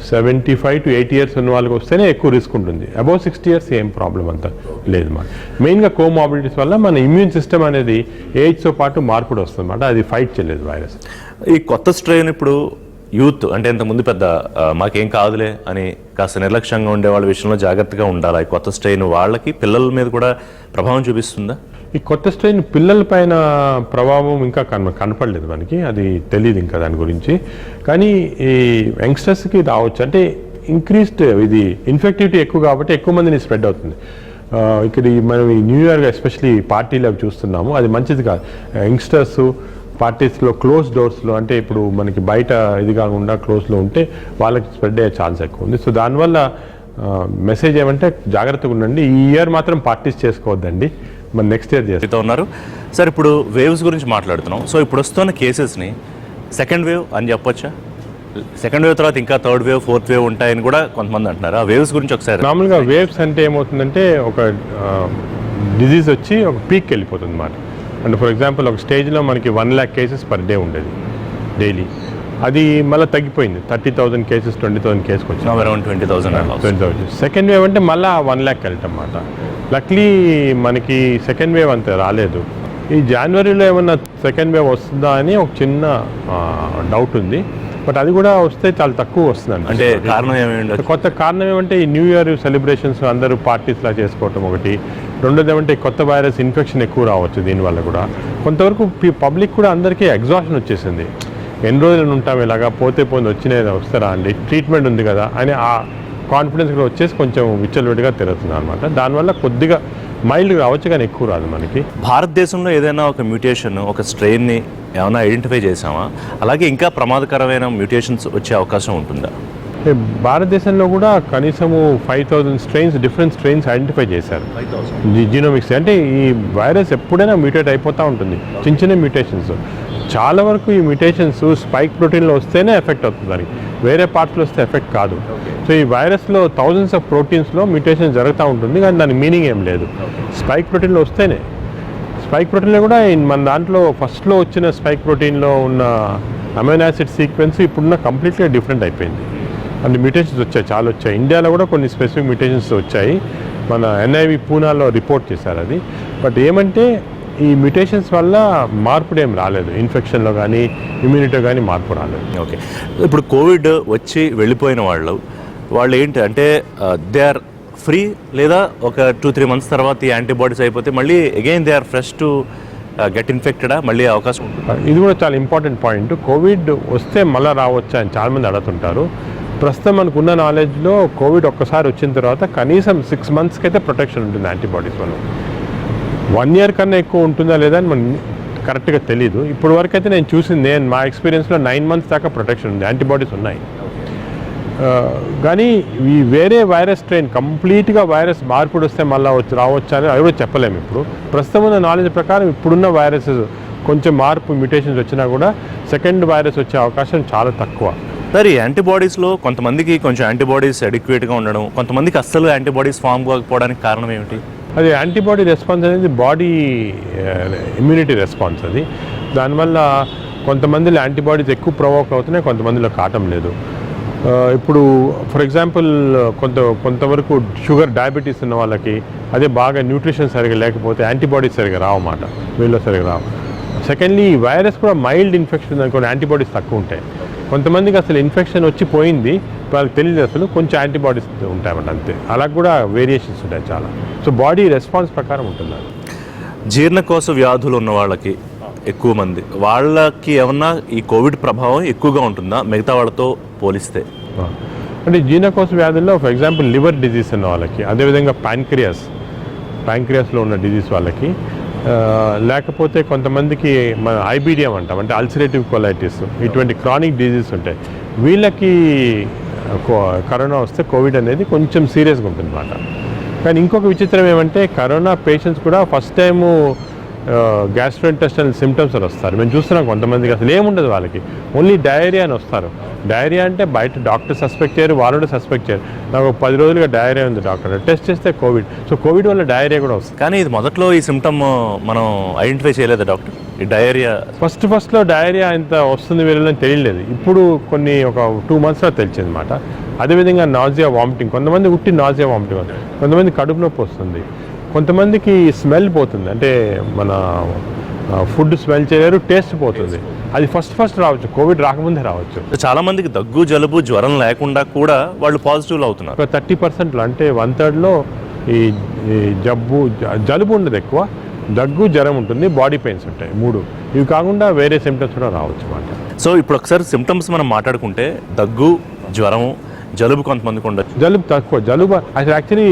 75 to 80 years ఉన్న వాళ్ళకి వస్తేనే ఎక్కువ రిస్క్ ఉంటుంది. అబౌవ్ 60 years ఏం ప్రాబ్లం అంతా లేదు మాట. మెయిన్గా కోమార్బిడిటీస్ వల్ల మన ఇమ్యూన్ సిస్టమ్ అనేది ఏజ్తో పాటు మార్పుడు వస్తుంది అన్నమాట. అది ఫైట్ చేయలేదు వైరస్. ఈ కొత్త స్ట్రెయిన్ ఇప్పుడు యూత్ అంటే ఇంతకుముందు పెద్ద మాకేం కాదులే అని కాస్త నిర్లక్ష్యంగా ఉండే వాళ్ళ విషయంలో జాగ్రత్తగా ఉండాలి. ఈ కొత్త స్ట్రెయిన్ వాళ్ళకి పిల్లల మీద కూడా ప్రభావం చూపిస్తుందా? ఈ కొత్త స్ట్రెయిన్ పిల్లల పైన ప్రభావం ఇంకా కనపడలేదు మనకి, అది తెలియదు ఇంకా దాని గురించి. కానీ ఈ యంగ్స్టర్స్కి రావచ్చు. అంటే ఇంక్రీస్డ్ ఇది ఇన్ఫెక్టివిటీ ఎక్కువ కాబట్టి ఎక్కువ మందిని స్ప్రెడ్ అవుతుంది. ఇక్కడ మనం ఈ న్యూ ఇయర్గా ఎస్పెషలీ పార్టీలు అవి చూస్తున్నాము, అది మంచిది కాదు. యంగ్స్టర్స్ పార్టీస్లో క్లోజ్ డోర్స్లో, అంటే ఇప్పుడు మనకి బయట ఇది కాకుండా క్లోజ్లో ఉంటే వాళ్ళకి స్ప్రెడ్ అయ్యే ఛాన్స్ ఎక్కువ ఉంది. సో దానివల్ల మెసేజ్ ఏమంటే జాగ్రత్తగా ఉండండి. ఈ ఇయర్ మాత్రం పార్టీస్ చేసుకోవద్దండి, మన నెక్స్ట్ ఇయర్ చేస్తూ ఉన్నారు. సార్ ఇప్పుడు వేవ్స్ గురించి మాట్లాడుతున్నాం. సో ఇప్పుడు వస్తున్న కేసెస్ని సెకండ్ వేవ్ అని చెప్పొచ్చా? సెకండ్ వేవ్ తర్వాత ఇంకా థర్డ్ వేవ్, ఫోర్త్ వేవ్ ఉంటాయని కూడా కొంతమంది అంటున్నారు. ఆ వేవ్స్ గురించి ఒకసారి. నార్మల్గా వేవ్స్ అంటే ఏమవుతుందంటే ఒక డిజీజ్ వచ్చి ఒక పీక్ వెళ్ళిపోతుంది అన్నమాట. అంటే ఫర్ ఎగ్జాంపుల్ ఒక స్టేజ్లో మనకి 1 lakh cases per day ఉండేది డైలీ. అది మళ్ళీ తగ్గిపోయింది, 30,000 cases 20,000 cases వచ్చింది, అరౌండ్ 20,000. సెకండ్ వేవ్ అంటే మళ్ళీ 1 lakh వెళ్ళటం అన్నమాట. లక్లీ మనకి సెకండ్ వేవ్ అంత రాలేదు. ఈ జనవరిలో ఏమన్నా సెకండ్ వేవ్ వస్తుందా అని ఒక చిన్న డౌట్ ఉంది. బట్ అది కూడా వస్తే చాలా తక్కువ వస్తుందండి. అంటే కారణం ఏమైంది? కొత్త కారణం ఏమంటే ఈ న్యూ ఇయర్ సెలబ్రేషన్స్ అందరూ పార్టీస్లా చేసుకోవటం ఒకటి. రెండోది ఏమంటే కొత్త వైరస్ ఇన్ఫెక్షన్ ఎక్కువ రావచ్చు దీనివల్ల కూడా. కొంతవరకు పబ్లిక్ కూడా అందరికీ ఎగ్జాషన్ వచ్చేసింది. ఎన్ని రోజులు ఉంటాం ఇలాగా, పోతే వచ్చినది వస్తారా అండి, ట్రీట్మెంట్ ఉంది కదా అని ఆ కాన్ఫిడెన్స్ కూడా వచ్చేసి కొంచెం విచ్చలవిడిగా తిరుగుతుంది అనమాట. దానివల్ల కొద్దిగా మైల్డ్ రావచ్చు కానీ ఎక్కువ రాదు మనకి. భారతదేశంలో ఏదైనా ఒక మ్యూటేషన్, ఒక స్ట్రెయిన్ని ఏమైనా ఐడెంటిఫై చేసామా? అలాగే ఇంకా ప్రమాదకరమైన మ్యూటేషన్స్ వచ్చే అవకాశం ఉంటుందా? భారతదేశంలో కూడా కనీసము 5,000 స్ట్రెయిన్స్, డిఫరెంట్ స్ట్రెయిన్స్ ఐడెంటిఫై చేశారు జీనోమిక్స్. అంటే ఈ వైరస్ ఎప్పుడైనా మ్యూటేట్ అయిపోతూ ఉంటుంది, చిన్న చిన్న మ్యూటేషన్స్. చాలా వరకు ఈ మ్యూటేషన్స్ స్పైక్ ప్రోటీన్లో వస్తేనే ఎఫెక్ట్ అవుతుంది, దానికి వేరే పార్ట్స్లో వస్తే ఎఫెక్ట్ కాదు. సో ఈ వైరస్లో థౌజండ్స్ ఆఫ్ ప్రోటీన్స్లో మ్యూటేషన్ జరుగుతూ ఉంటుంది, కానీ దాని మీనింగ్ ఏం లేదు. స్పైక్ ప్రోటీన్లో వస్తేనే. స్పైక్ ప్రోటీన్లో కూడా మన దాంట్లో ఫస్ట్లో వచ్చిన స్పైక్ ప్రోటీన్లో ఉన్న అమైనో యాసిడ్ సీక్వెన్స్ ఇప్పుడున్న కంప్లీట్గా డిఫరెంట్ అయిపోయింది. అన్ని మ్యూటేషన్స్ వచ్చాయి, చాలా వచ్చాయి. ఇండియాలో కూడా కొన్ని స్పెసిఫిక్ మ్యూటేషన్స్ వచ్చాయి. మన NIV పూనాలో రిపోర్ట్ చేశారు అది. బట్ ఏమంటే ఈ మ్యూటేషన్స్ వల్ల మార్పుడు ఏం రాలేదు, ఇన్ఫెక్షన్లో కానీ ఇమ్యూనిటీలో కానీ మార్పు రాలేదు. ఓకే, ఇప్పుడు కోవిడ్ వచ్చి వెళ్ళిపోయిన వాళ్ళు ఏంటి అంటే దే ఆర్ ఫ్రీ, లేదా ఒక 2-3 months తర్వాత ఈ యాంటీబాడీస్ అయిపోతే మళ్ళీ again they are fresh to get ఇన్ఫెక్టెడా మళ్ళీ అవకాశం ఉంటుంది? ఇది కూడా చాలా ఇంపార్టెంట్ పాయింట్. కోవిడ్ వస్తే మళ్ళీ రావచ్చా అని చాలామంది అడుగుతుంటారు. ప్రస్తుతం మనకున్న నాలెడ్జ్లో కోవిడ్ ఒక్కసారి వచ్చిన తర్వాత కనీసం 6 monthsకి అయితే ప్రొటెక్షన్ ఉంటుంది యాంటీబాడీస్ వల్ల. 1 year కన్నా ఎక్కువ ఉంటుందా లేదా అని మనం కరెక్ట్గా తెలీదు. ఇప్పుడు వరకు అయితే నేను చూసింది, మా ఎక్స్పీరియన్స్లో 9 months దాకా ప్రొటెక్షన్ ఉంది, యాంటీబాడీస్ ఉన్నాయి. కానీ ఈ వేరే వైరస్ స్ట్రెయిన్ కంప్లీట్గా వైరస్ మార్పుడు వస్తే మళ్ళీ రావచ్చా అని అది కూడా చెప్పలేము. ఇప్పుడు ప్రస్తుతం ఉన్న నాలెడ్జ్ ప్రకారం ఇప్పుడున్న వైరసెస్ కొంచెం మార్పు మ్యూటేషన్స్ వచ్చినా కూడా సెకండ్ వైరస్ వచ్చే అవకాశం చాలా తక్కువ. మరి యాంటీబాడీస్లో కొంతమందికి కొంచెం యాంటీబాడీస్ అడిక్వేట్గా ఉండడం, కొంతమందికి అస్సలు యాంటీబాడీస్ ఫామ్ కాకపోవడానికి కారణం ఏమిటి? అది యాంటీబాడీ రెస్పాన్స్ అనేది బాడీ ఇమ్యూనిటీ రెస్పాన్స్ అది. దానివల్ల కొంతమందిలో యాంటీబాడీస్ ఎక్కువ ప్రొవోక్ అవుతున్నాయి, కొంతమందిలో కావటం లేదు. ఇప్పుడు ఫర్ ఎగ్జాంపుల్ కొంతవరకు షుగర్ డయాబెటీస్ ఉన్న వాళ్ళకి అదే బాగా న్యూట్రిషన్ సరిగా లేకపోతే యాంటీబాడీస్ సరిగా రావన్నమాట, వీళ్ళు సరిగా రావు. సెకండ్లీ వైరస్ కూడా మైల్డ్ ఇన్ఫెక్షన్ అనుకోండి, యాంటీబాడీస్ తక్కువ ఉంటాయి. కొంతమందికి అసలు ఇన్ఫెక్షన్ వచ్చి పోయింది, వాళ్ళకి తెలియదు, అసలు కొంచెం యాంటీబాడీస్ ఉంటాయన్నమాట అంతే. అలా కూడా వేరియేషన్స్ ఉంటాయి చాలా. సో బాడీ రెస్పాన్స్ ప్రకారం ఉంటుంది. జీర్ణకోశ వ్యాధులు ఉన్న వాళ్ళకి ఎక్కువ మంది వాళ్ళకి ఏమన్నా ఈ కోవిడ్ ప్రభావం ఎక్కువగా ఉంటుందా మిగతా వాళ్ళతో పోలిస్తే? అంటే జీర్ణకోశ వ్యాధుల్లో ఫర్ ఎగ్జాంపుల్ లివర్ డిజీజ్ ఉన్న వాళ్ళకి, అదేవిధంగా ప్యాంక్రియాస్లో ఉన్న డిజీజ్ వాళ్ళకి, లేకపోతే కొంతమందికి మన ఐబీడియం అంటాం, అంటే అల్సరేటివ్ కొలైటిస్, ఇటువంటి క్రానిక్ డిజీజ్ ఉంటాయి. వీళ్ళకి కరోనా వస్తే కోవిడ్ అనేది కొంచెం సీరియస్గా ఉంటుంది అన్నమాట. కానీ ఇంకొక విచిత్రం ఏమంటే కరోనా పేషెంట్స్ కూడా ఫస్ట్ టైము గ్యాస్ట్రోఇంటెస్టైనల్ సిమ్టమ్స్ అని వస్తారు. మేము చూస్తున్నాం కొంతమందికి అసలు ఏముండదు, వాళ్ళకి ఓన్లీ డయేరియా అని వస్తారు. డయేరియా అంటే బయట డాక్టర్ సస్పెక్ట్ చేయరు, వాళ్ళు కూడా సస్పెక్ట్ చేయరు. నాకు 10 రోజులుగా డయేరియా ఉంది డాక్టర్, టెస్ట్ చేస్తే కోవిడ్. సో కోవిడ్ వల్ల డయేరియా కూడా వస్తుంది. కానీ ఇది మొదట్లో ఈ సిమ్టమ్ మనం ఐడెంటిఫై చేయలేదు డాక్టర్, ఈ డయేరియా ఫస్ట్లో డయేరియా ఇంత వస్తుంది వీళ్ళని తెలియలేదు. ఇప్పుడు ఒక 2 monthsలో తెలిసింది అనమాట. అదేవిధంగా నాజియా, వామిటింగ్, కొంతమంది ఉట్టి నాజియా, వామిటింగ్ వస్తుంది, కొంతమంది కడుపు నొప్పి వస్తుంది, కొంతమందికి స్మెల్ పోతుంది, అంటే మన ఫుడ్ స్మెల్ చేయలేరు, టేస్ట్ పోతుంది. అది ఫస్ట్ రావచ్చు, కోవిడ్ రాకముందే రావచ్చు. చాలా మందికి దగ్గు, జలుబు, జ్వరం లేకుండా కూడా వాళ్ళు పాజిటివ్లు అవుతున్నారు. ఒక 30%, అంటే 1/3లో ఈ జలుబు ఉండదు ఎక్కువ, దగ్గు, జ్వరం ఉంటుంది, బాడీ పెయిన్స్ ఉంటాయి. 3 ఇవి కాకుండా వేరే సిమ్టమ్స్ కూడా రావచ్చు అన్నమాట. సో ఇప్పుడు ఒకసారి సిమ్టమ్స్ మనం మాట్లాడుకుంటే దగ్గు, జ్వరం, జలుబు కొంతమందికి ఉండదు. జలుబు తక్కువ, జలుబు అసలు యాక్చువల్లీ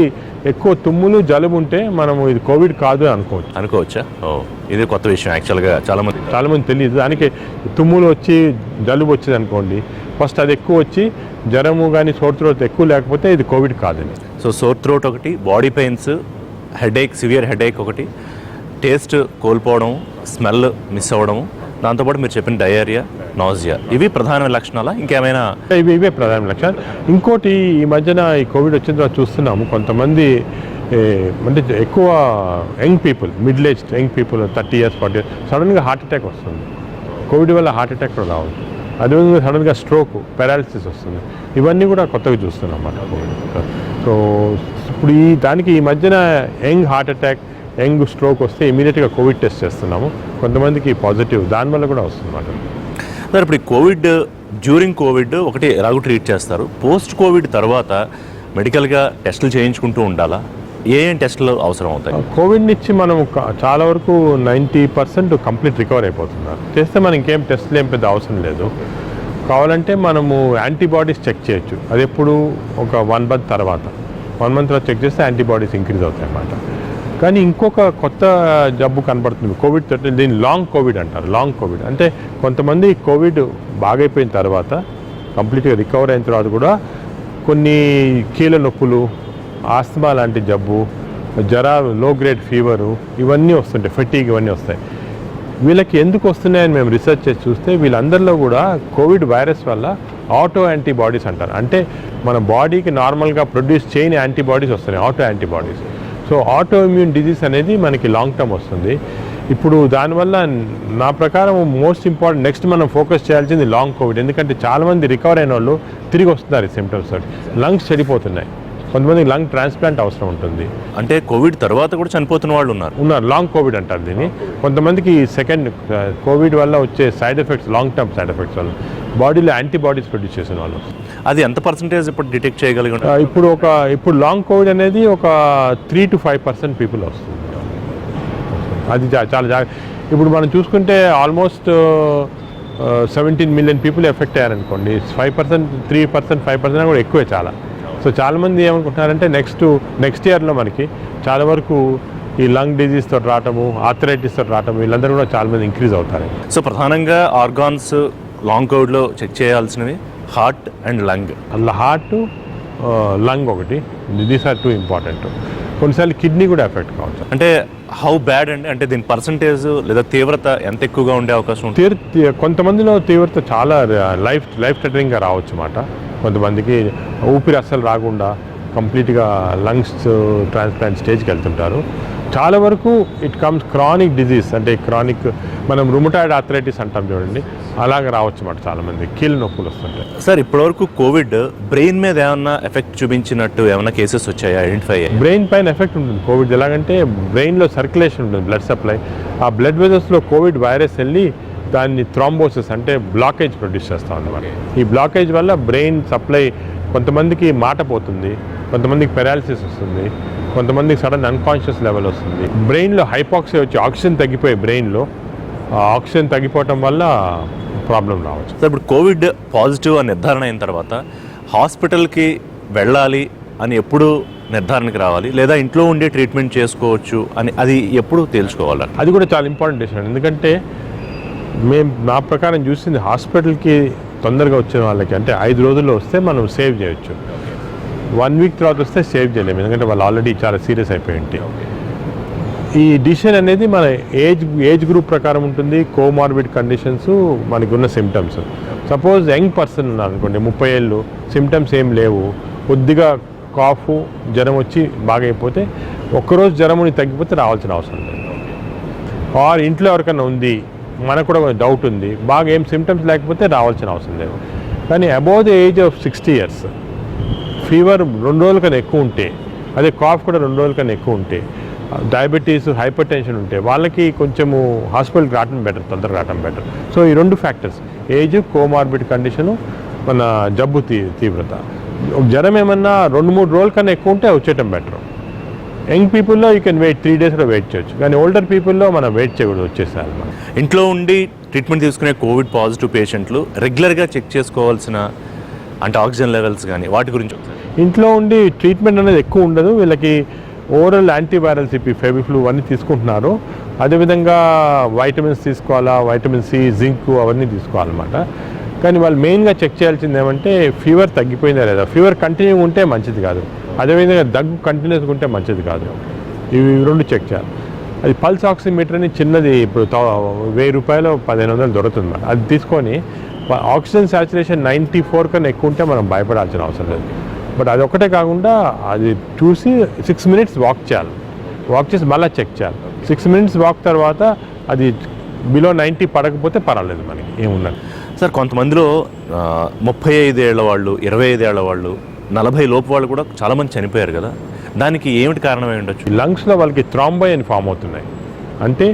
ఎక్కువ తుమ్ములు, జలుబు ఉంటే మనము ఇది కోవిడ్ కాదు అనుకోవచ్చా? ఇది కొత్త విషయం యాక్చువల్గా చాలా మంది తెలియదు. దానికి తుమ్ములు వచ్చి జలుబు వచ్చింది అనుకోండి, ఫస్ట్ అది ఎక్కువ వచ్చి జ్వరము కానీ సోర్ త్రోట్ ఎక్కువ లేకపోతే ఇది కోవిడ్ కాదని. సో సోర్ త్రోట్ ఒకటి, body pains, headache, severe headache ఒకటి, టేస్ట్ కోల్పోవడం, స్మెల్ మిస్ అవ్వడం, దాంతోపాటు మీరు చెప్పిన డయేరియా, నాజియా, ఇవి ప్రధాన లక్షణాలా ఇంకేమైనా? ఇవే ప్రధాన లక్షణాలు. ఇంకోటి ఈ మధ్యన ఈ కోవిడ్ వచ్చిన తర్వాత చూస్తున్నాము కొంతమంది అంటే ఎక్కువ young people, middle age young people 30 years 40 years సడన్గా హార్ట్ అటాక్ వస్తుంది. కోవిడ్ వల్ల హార్ట్ అటాక్ కూడా రావచ్చు. అదేవిధంగా సడన్గా స్ట్రోక్, పారాలిసిస్ వస్తుంది. ఇవన్నీ కూడా కొత్తగా చూస్తున్నాం అన్నమాట కోవిడ్. సో ఇప్పుడు ఈ మధ్యన young heart attack, young stroke వస్తే ఇమీడియట్గా కోవిడ్ టెస్ట్ చేస్తున్నాము. కొంతమందికి పాజిటివ్, దానివల్ల కూడా వస్తుంది అన్నమాట. సార్ ఇప్పుడు కోవిడ్, డ్యూరింగ్ కోవిడ్ ఒకటి ఎలాగో ట్రీట్ చేస్తారు, పోస్ట్ కోవిడ్ తర్వాత మెడికల్గా టెస్టులు చేయించుకుంటూ ఉండాలా? ఏం టెస్టులు అవసరం అవుతాయి? కోవిడ్ నుంచి మనం చాలా వరకు 90% కంప్లీట్ రికవర్ అయిపోతున్నారు. చేస్తే మనం ఇంకేం టెస్టులు ఏం పెద్ద అవసరం లేదు. కావాలంటే మనము యాంటీబాడీస్ చెక్ చేయొచ్చు. అది ఎప్పుడు ఒక 1 month తర్వాత, 1 month తర్వాత చెక్ చేస్తే యాంటీబాడీస్ ఇంక్రీజ్ అవుతాయి అన్నమాట. కానీ ఇంకొక కొత్త జబ్బు కనబడుతుంది కోవిడ్ తోటి, దీన్ని లాంగ్ కోవిడ్ అంటారు. లాంగ్ కోవిడ్ అంటే కొంతమంది కోవిడ్ బాగైపోయిన తర్వాత, కంప్లీట్గా రికవర్ అయిన తర్వాత కూడా కొన్ని కీళ్ళ నొప్పులు, ఆస్తమా లాంటి జబ్బు, జ్వరాలు, లో గ్రేడ్ ఫీవరు, ఇవన్నీ వస్తుంటాయి, ఫెటీగ్, ఇవన్నీ వస్తాయి. వీళ్ళకి ఎందుకు వస్తున్నాయని మేము రీసెర్చ్ చేసి చూస్తే వీళ్ళందరిలో కూడా కోవిడ్ వైరస్ వల్ల ఆటో యాంటీబాడీస్ అంటారు. అంటే మన బాడీకి నార్మల్గా ప్రొడ్యూస్ చేయని యాంటీబాడీస్ వస్తున్నాయి, auto antibodies. So auto immune disease అనేది మనకి లాంగ్ టర్మ్ వస్తుంది. ఇప్పుడు దానివల్ల నా ప్రకారం మోస్ట్ ఇంపార్టెంట్ నెక్స్ట్ మనం ఫోకస్ చేయాల్సింది లాంగ్ కోవిడ్. ఎందుకంటే చాలామంది రికవర్ అయిన వాళ్ళు తిరిగి వస్తున్నారు ఈ సిమ్టమ్స్ తోటి. లంగ్స్ చెడిపోతున్నాయి, కొంతమందికి లంగ్ ట్రాన్స్ప్లాంట్ అవసరం ఉంటుంది. అంటే కోవిడ్ తర్వాత కూడా చనిపోతున్న వాళ్ళు ఉన్నారు. లాంగ్ కోవిడ్ అంటారు దీన్ని. కొంతమందికి సెకండ్ కోవిడ్ వల్ల వచ్చే side effects, long term side effects వల్ల బాడీలో యాంటీబాడీస్ ప్రొడ్యూస్ చేసిన వాళ్ళు. అది ఎంత పర్సెంటేజ్ ఇప్పుడు డిటెక్ట్ చేయగలిగారు? ఇప్పుడు లాంగ్ కోవిడ్ అనేది ఒక 3 to 5% పీపుల్ వస్తుంది. అది చాలా ఇప్పుడు మనం చూసుకుంటే ఆల్మోస్ట్ 17 million పీపుల్ ఎఫెక్ట్ అయ్యారనుకోండి. 5%, 3%, 5% కూడా ఎక్కువే చాలా. సో చాలామంది ఏమనుకుంటున్నారంటే నెక్స్ట్ ఇయర్లో మనకి చాలా వరకు ఈ లంగ్ డిజీస్ తోటి రావటము, ఆర్థరైటిస్ తోటి రావటము, వీళ్ళందరూ కూడా చాలామంది ఇంక్రీజ్ అవుతారు. సో ప్రధానంగా ఆర్గాన్స్ లాంగ్ కోవిడ్లో చెక్ చేయాల్సినవి హార్ట్ అండ్ లంగ్. అలా హార్ట్, లంగ్ ఒకటి, దీస్ ఆర్ 2 ఇంపార్టెంట్. కొన్నిసార్లు కిడ్నీ కూడా ఎఫెక్ట్ కావచ్చు. అంటే హౌ బ్యాడ్ అండి, అంటే దీని పర్సంటేజ్ లేదా తీవ్రత ఎంత ఎక్కువగా ఉండే అవకాశం ఉంటుంది? కొంతమందిలో తీవ్రత చాలా లైఫ్ థ్రెటనింగ్గా రావచ్చు అన్నమాట. కొంతమందికి ఊపిరి అస్సలు రాకుండా, కంప్లీట్గా లంగ్స్ ట్రాన్స్ప్లాంట్ స్టేజ్కి వెళ్తుంటారు. చాలా వరకు ఇట్ కమ్స్ క్రానిక్ డిజీజ్, అంటే క్రానిక్ మనం రుమటాయిడ్ ఆర్థరైటిస్ అంటాం చూడండి, అలాగే రావచ్చు అన్నమాట. చాలామంది కీళ్ళ నొప్పులు వస్తుంటాయి. సార్ ఇప్పటివరకు కోవిడ్ బ్రెయిన్ మీద ఏమన్నా ఎఫెక్ట్ చూపించినట్టు ఏమైనా కేసెస్ వచ్చాయా, ఐడెంటిఫై అయ్యాయి? బ్రెయిన్ పైన ఎఫెక్ట్ ఉంటుంది కోవిడ్. ఎలాగంటే బ్రెయిన్లో సర్క్యులేషన్ ఉంటుంది, బ్లడ్ సప్లై. ఆ బ్లడ్ వెజల్స్లో కోవిడ్ వైరస్ వెళ్ళి దాన్ని థ్రాంబోసిస్ అంటే బ్లాకేజ్ ప్రొడ్యూస్ చేస్తాం అన్నమాట. ఈ బ్లాకేజ్ వల్ల బ్రెయిన్ సప్లై కొంతమందికి మాట పోతుంది, కొంతమందికి పెరాలిసిస్ వస్తుంది, కొంతమందికి సడన్ అన్కాన్షియస్ లెవెల్ వస్తుంది. బ్రెయిన్లో హైపాక్సియా వచ్చి ఆక్సిజన్ తగ్గిపోయి బ్రెయిన్లో ఆక్సిజన్ తగ్గిపోవటం వల్ల ప్రాబ్లం రావచ్చు. సార్ ఇప్పుడు కోవిడ్ పాజిటివ్ అని నిర్ధారణ అయిన తర్వాత హాస్పిటల్కి వెళ్ళాలి అని ఎప్పుడు నిర్ధారణకి రావాలి, లేదా ఇంట్లో ఉండి ట్రీట్మెంట్ చేసుకోవచ్చు అని అది ఎప్పుడు తేల్చుకోవాలి? అది కూడా చాలా ఇంపార్టెంట్ విషయం. ఎందుకంటే నా ప్రకారం చూసింది హాస్పిటల్కి తొందరగా వచ్చిన వాళ్ళకి అంటే 5 రోజుల్లో వస్తే మనం సేవ్ చేయొచ్చు. 1 వీక్ తర్వాత వస్తే సేవ్ చేయలేము, ఎందుకంటే వాళ్ళు ఆల్రెడీ చాలా సీరియస్ అయిపోయి ఉంటాయి. ఈ డిసిషన్ అనేది మన ఏజ్ గ్రూప్ ప్రకారం ఉంటుంది. కోమార్బిడ్ కండిషన్స్, మనకు ఉన్న సిమ్టమ్స్. సపోజ్ యంగ్ పర్సన్ ఉన్నారు అనుకోండి, 30 ఏళ్ళు, సిమ్టమ్స్ ఏం లేవు, కొద్దిగా కాఫ్ జ్వరం వచ్చి బాగా అయిపోతే ఒక్కరోజు జ్వరముని తగ్గిపోతే రావాల్సిన అవసరం లేదు. ఆర్ ఇంట్లో ఎవరికైనా ఉంది, మనకు కూడా డౌట్ ఉంది, బాగా ఏం సిమ్టమ్స్ లేకపోతే రావాల్సిన అవసరం లేదు. కానీ above the age of 60 years fever 2 రోజుల కన్నా ఎక్కువ ఉంటే, అదే కాఫ్ కూడా 2 రోజుల కన్నా ఎక్కువ ఉంటే, డయాబెటీస్, హైపర్ టెన్షన్ ఉంటే వాళ్ళకి కొంచెము హాస్పిటల్కి రావడం బెటర్, తొందరగా రావడం బెటర్. సో ఈ 2 ఫ్యాక్టర్స్, ఏజ్, కోమార్బిడ్ కండిషను, మన జబ్బు తీవ్రత. జ్వరం ఏమన్నా 2-3 రోజుల కన్నా ఎక్కువ ఉంటే వచ్చేయటం బెటర్. యంగ్ పీపుల్లో you can wait 3 days wait చేయొచ్చు, కానీ ఓల్డర్ పీపుల్లో మనం వెయిట్ చేయకూడదు, వచ్చేసారు. మనం ఇంట్లో ఉండి ట్రీట్మెంట్ తీసుకునే కోవిడ్ పాజిటివ్ పేషెంట్లు రెగ్యులర్గా చెక్ చేసుకోవాల్సిన అంటే ఆక్సిజన్ లెవెల్స్ కానీ వాటి గురించి ఇంట్లో ఉండి ట్రీట్మెంట్ అనేది ఎక్కువ ఉండదు. వీళ్ళకి ఓరల్ యాంటీవైరల్స్ ఇప్పుడు ఫెవిఫ్లూ అన్నీ తీసుకుంటున్నారు. అదేవిధంగా వైటమిన్స్ తీసుకోవాలా, వైటమిన్ సి, జింక్ అవన్నీ తీసుకోవాలన్నమాట. కానీ వాళ్ళు మెయిన్గా చెక్ చేయాల్సింది ఏమంటే ఫీవర్ తగ్గిపోయిందా లేదా. ఫీవర్ కంటిన్యూ ఉంటే మంచిది కాదు, అదేవిధంగా దగ్గు కంటిన్యూస్గా ఉంటే మంచిది కాదు. ఇవి 2 చెక్ చేయాలి. అది పల్స్ ఆక్సిమీటర్ అని చిన్నది, ఇప్పుడు 1000 రూపాయలు 1500 దొరుకుతుంది. అది తీసుకొని ఆక్సిజన్ సాచురేషన్ 94 కన్నా ఎక్కువ ఉంటే మనం భయపడాల్సిన అవసరం లేదు. బట్ అది ఒకటే కాకుండా అది చూసి 6 minutes వాక్ చేయాలి, వాక్ చేసి మళ్ళీ చెక్ చేయాలి. 6 minutes వాక్ తర్వాత అది బిలో 90 పడకపోతే పర్వాలేదు, మనకి ఏముండదు. సార్ కొంతమందిలో 35 ఏళ్ల వాళ్ళు, 25 ఏళ్ల వాళ్ళు, 40 లోపు వాళ్ళు కూడా చాలామంది చనిపోయారు కదా, దానికి ఏమిటి కారణం అయి ఉండొచ్చు? లంగ్స్లో వాళ్ళకి థ్రాంబై అని ఫామ్ అవుతున్నాయి, అంటే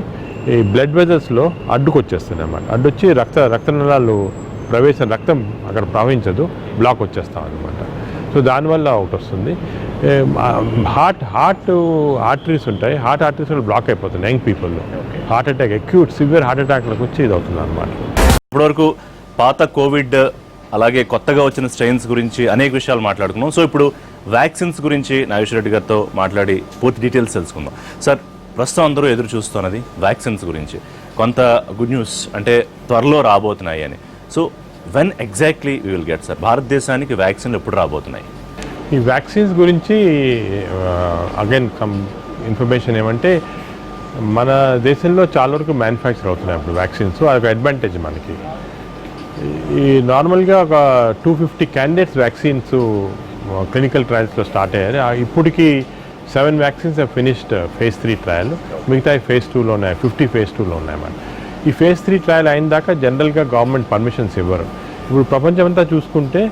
ఈ బ్లడ్ వెజల్స్లో అడ్డుకొచ్చేస్తుంది అన్నమాట. అడ్డొచ్చి రక్తనాళాలు రక్తం అక్కడ ప్రవహించదు, బ్లాక్ వచ్చేస్తాం అనమాట. సో దానివల్ల ఒకటి వస్తుంది. హార్ట్ ఆర్టరీస్ ఉంటాయి, హార్ట్ ఆర్టరీస్ బ్లాక్ అయిపోతుంది యంగ్ పీపుల్లో. Heart attack, acute severe heart అటాక్లకు వచ్చి ఇది అవుతుంది అనమాట. ఇప్పటివరకు పాత కోవిడ్ అలాగే కొత్తగా వచ్చిన స్ట్రెయిన్స్ గురించి అనేక విషయాలు మాట్లాడుకున్నాం. సో ఇప్పుడు వ్యాక్సిన్స్ గురించి నాగేశ్వర రెడ్డి గారితో మాట్లాడి పూర్తి డీటెయిల్స్ తెలుసుకుందాం. సార్ ప్రస్తుతం అందరూ ఎదురు చూస్తున్నది వ్యాక్సిన్స్ గురించి. కొంత గుడ్ న్యూస్ అంటే త్వరలో రాబోతున్నాయి అని. So when exactly we will get sir, భారతదేశానికి వ్యాక్సిన్లు ఎప్పుడు రాబోతున్నాయి? ఈ వ్యాక్సిన్స్ గురించి అగైన్ ఇన్ఫర్మేషన్ ఏమంటే మన దేశంలో చాలా వరకు మ్యానుఫ్యాక్చర్ అవుతున్నాయి ఇప్పుడు వ్యాక్సిన్స్. అదొక అడ్వాంటేజ్ మనకి. ఈ నార్మల్గా ఒక 250 candidates వ్యాక్సిన్స్ క్లినికల్ ట్రయల్స్లో స్టార్ట్ అయ్యాయి. ఇప్పటికి 7 vaccines have finished phase 3 trial, మిగతా phase 2లో ఉన్నాయి, 50 phase 2లో ఉన్నాయి మన. ఈ phase 3 ట్రయల్ అయిన దాకా జనరల్గా గవర్నమెంట్ పర్మిషన్స్ ఇవ్వరు. ఇప్పుడు ప్రపంచమంతా చూసుకుంటే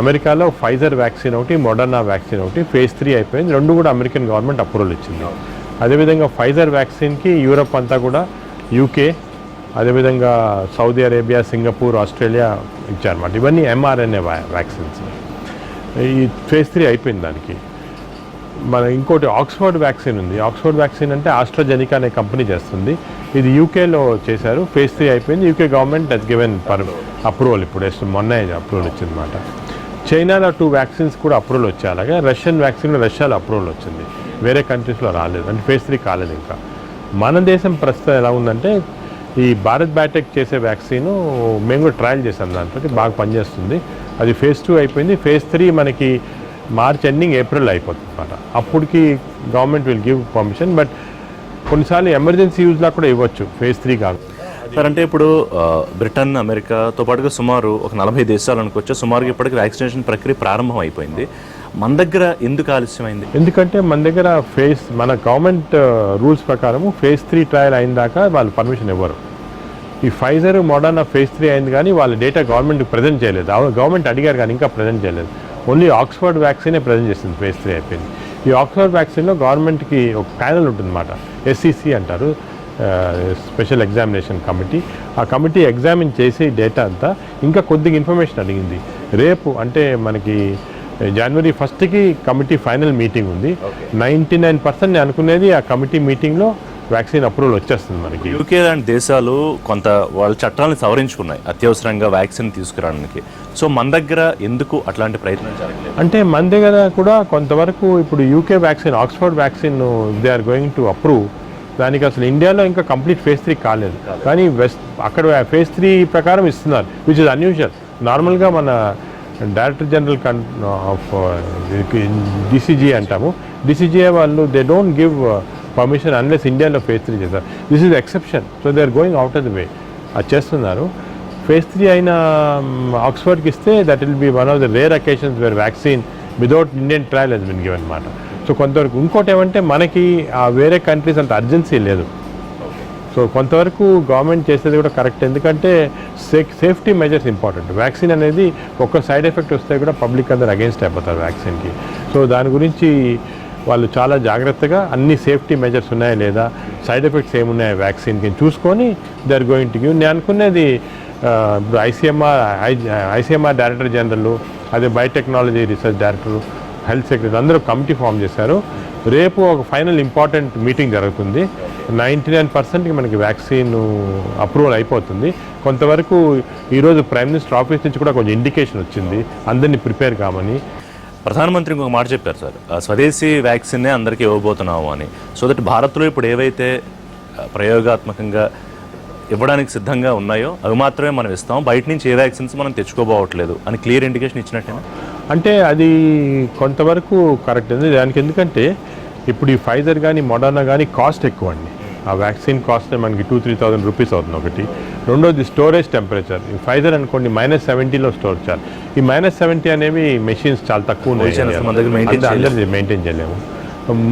అమెరికాలో ఫైజర్ వ్యాక్సిన్ ఒకటి, మోడర్నా వ్యాక్సిన్ ఒకటి phase 3 అయిపోయింది. 2 కూడా అమెరికన్ గవర్నమెంట్ అప్రూవల్ ఇచ్చింది. అదేవిధంగా ఫైజర్ వ్యాక్సిన్కి యూరప్ అంతా కూడా, యూకే, అదేవిధంగా సౌదీ అరేబియా, సింగపూర్, ఆస్ట్రేలియా ఇచ్చారన్నమాట. ఇవన్నీ mRNA వ్యాక్సిన్స్. ఈ phase 3 అయిపోయింది దానికి. మన ఇంకోటి ఆక్స్ఫర్డ్ వ్యాక్సిన్ ఉంది. ఆక్స్ఫర్డ్ వ్యాక్సిన్ అంటే ఆస్ట్రాజెనికా అనే కంపెనీ చేస్తుంది. ఇది యూకేలో చేశారు, phase 3 అయిపోయింది. UK government has given approval, ఇప్పుడు మొన్నే అప్రూవల్ వచ్చిందన్నమాట. చైనాలో 2 vaccines కూడా అప్రూవల్ వచ్చాయి. అలాగే రష్యన్ వ్యాక్సిన్ రష్యాలో అప్రూవల్ వచ్చింది, వేరే కంట్రీస్లో రాలేదు, అంటే phase 3 కాలేదు ఇంకా. మన దేశం ప్రస్తుతం ఎలా ఉందంటే ఈ భారత్ బయోటెక్ చేసే వ్యాక్సిన్ మేము కూడా ట్రయల్ చేసాం, దాంట్లో బాగా పనిచేస్తుంది. అది phase 2 అయిపోయింది. phase 3 మనకి మార్చ్ ఎండింగ్, ఏప్రిల్ అయిపోతుంది అనమాట. అప్పటికి government will give permission, but కొన్నిసార్లు ఎమర్జెన్సీ యూజ్లా కూడా ఇవ్వచ్చు phase 3 కాదు. సార్ అంటే ఇప్పుడు బ్రిటన్, అమెరికాతో పాటుగా సుమారు ఒక 40 దేశాలు అనుకోవచ్చు, సుమారుగా ఇప్పటికి వ్యాక్సినేషన్ ప్రక్రియ ప్రారంభం అయిపోయింది. మన దగ్గర ఎందుకు ఆలస్యమైంది? ఎందుకంటే మన దగ్గర మన గవర్నమెంట్ రూల్స్ ప్రకారము ఫేజ్ 3 ట్రయల్ అయిన దాకా వాళ్ళు పర్మిషన్ ఇవ్వరు. ఈ ఫైజర్ మోడర్నా ఫేజ్ 3 అయింది కానీ వాళ్ళ డేటా గవర్నమెంట్కి ప్రజెంట్ చేయలేదు. గవర్నమెంట్ అడిగారు కానీ ఇంకా ప్రజెంట్ చేయలేదు. ఓన్లీ ఆక్స్ఫర్డ్ వ్యాక్సినే ప్రజెంట్ చేసింది, ఫేజ్ 3 అయిపోయింది. ఈ ఆక్స్ఫర్డ్ వ్యాక్సిన్లో గవర్నమెంట్కి ఒక ప్యానల్ ఉంటుందన్నమాట, SEC అంటారు, స్పెషల్ ఎగ్జామినేషన్ కమిటీ. ఆ కమిటీ ఎగ్జామిన్ చేసి డేటా అంతా ఇంకా కొద్దిగా ఇన్ఫర్మేషన్ అడిగింది. రేపు అంటే మనకి జనవరి 1కి కమిటీ ఫైనల్ మీటింగ్ ఉంది. 99% నేను అనుకునేది ఆ కమిటీ మీటింగ్లో వ్యాక్సిన్ అప్రూవల్ వచ్చేస్తుంది మనకి. యూకే లాంటి దేశాలు కొంత వాళ్ళ చట్టాలను సవరించుకున్నాయి అత్యవసరంగా వ్యాక్సిన్ తీసుకురావడానికి. సో మన దగ్గర ఎందుకు అట్లాంటి ప్రయత్నం జరగలేదు? అంటే మన దగ్గర కూడా కొంతవరకు ఇప్పుడు UK vaccine, Oxford vaccine they are going to approve. దానికి అసలు ఇండియాలో ఇంకా కంప్లీట్ ఫేజ్ 3 కాలేదు, కానీ అక్కడ ఫేజ్ 3 ప్రకారం ఇస్తున్నారు, విచ్ ఇస్ అన్యూజువల్. నార్మల్గా మన డైరెక్టర్ జనరల్ ఆఫ్ DCGA అంటాము, DCGA వాళ్ళు they don't give permission unless ఇండియాలో ఫేజ్ 3 చేస్తారు. This is exception. So they are going out of the way, అది చేస్తున్నారు. ఫేజ్ 3 అయిన ఆక్స్ఫర్డ్కి ఇస్తే that will be one of the rare occasions where vaccine without Indian trial has been given అన్నమాట. So కొంతవరకు ఇంకోటి ఏమంటే మనకి ఆ వేరే కంట్రీస్ అంత అర్జెన్సీ లేదు. సో కొంతవరకు గవర్నమెంట్ చేసేది కూడా కరెక్ట్, ఎందుకంటే సేఫ్టీ మెజర్స్ ఇంపార్టెంట్. వ్యాక్సిన్ అనేది ఒక్క సైడ్ ఎఫెక్ట్ వస్తే కూడా పబ్లిక్ అందరు అగేన్స్ట్ అయిపోతారు వ్యాక్సిన్కి. సో దాని గురించి వాళ్ళు చాలా జాగ్రత్తగా అన్ని సేఫ్టీ మెజర్స్ ఉన్నాయా లేదా, సైడ్ ఎఫెక్ట్స్ ఏమున్నాయా వ్యాక్సిన్కి చూసుకొని they are going to give. నేను అనుకునేది ఇప్పుడు ఐసీఎంఆర్ డైరెక్టర్ జనరల్, అదే biotechnology research director, health secretary అందరూ కమిటీ ఫామ్ చేశారు. రేపు ఒక ఫైనల్ ఇంపార్టెంట్ మీటింగ్ జరుగుతుంది. 99%కి మనకి వ్యాక్సిన్ అప్రూవల్ అయిపోతుంది. కొంతవరకు ఈరోజు ప్రైమ్ మినిస్టర్ ఆఫీస్ నుంచి కూడా కొంచెం ఇండికేషన్ వచ్చింది అందరినీ ప్రిపేర్ కామని. ప్రధానమంత్రి ఇంకొక మాట చెప్పారు సార్, స్వదేశీ వ్యాక్సిన్నే అందరికీ ఇవ్వబోతున్నాము అని. సో దట్ భారత్లో ఇప్పుడు ఏవైతే ప్రయోగాత్మకంగా ఇవ్వడానికి సిద్ధంగా ఉన్నాయో అవి మాత్రమే మనం ఇస్తాం, బయట నుంచి ఏ వ్యాక్సిన్స్ మనం తెచ్చుకోబోవట్లేదు అని క్లియర్ ఇండికేషన్ ఇచ్చినట్టేనా? అంటే అది కొంతవరకు కరెక్ట్ ఉంది. దానికి ఎందుకంటే ఇప్పుడు ఈ ఫైజర్ కానీ మోడర్నా కానీ కాస్ట్ ఎక్కువ అండి. ఆ వ్యాక్సిన్ కాస్ట్ మనకి 2-3,000 రూపీస్ అవుతుంది ఒకటి. రెండోది స్టోరేజ్ టెంపరేచర్. ఈ ఫైజర్ అనుకోండి -70లో స్టోర్ చేయాలి. ఈ -70 అనేవి మెషిన్స్ చాలా తక్కువ ఉన్నాయి, అందరిది మెయింటైన్ చేయలేము.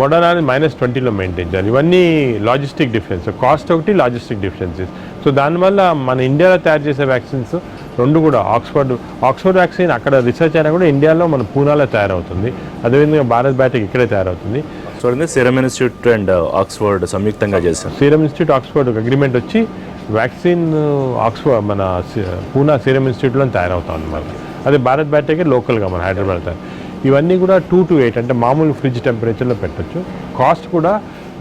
మోడర్నా -20లో మెయింటైన్ చేయాలి. ఇవన్నీ లాజిస్టిక్ డిఫరెన్స్, కాస్ట్ ఒకటి, లాజిస్టిక్ డిఫరెన్సెస్. సో దానివల్ల మన ఇండియాలో తయారు చేసే వ్యాక్సిన్స్ రెండు కూడా ఆక్స్ఫర్డ్ వ్యాక్సిన్ అక్కడ రీసెర్చ్ అయినా కూడా ఇండియాలో మన పూనాలో తయారవుతుంది. అదేవిధంగా భారత్ బయోటెక్ ఇక్కడే తయారవుతుంది. సీరం ఇన్స్టిట్యూట్ అండ్ ఆక్స్ఫర్డ్ సంయుక్తంగా చేశారు. సీరం ఇన్స్టిట్యూట్ ఆక్స్ఫర్డ్ అగ్రిమెంట్ వచ్చి వ్యాక్సిన్ మన పూనా సీరం ఇన్స్టిట్యూట్లో తయారవుతా ఉంది మనకి. అదే భారత్ బయోటెక్ లోకల్గా మన హైదరాబాద్ తయారు. ఇవన్నీ కూడా 2 to 8 అంటే మామూలు ఫ్రిడ్జ్ టెంపరేచర్లో పెట్టచ్చు. కాస్ట్ కూడా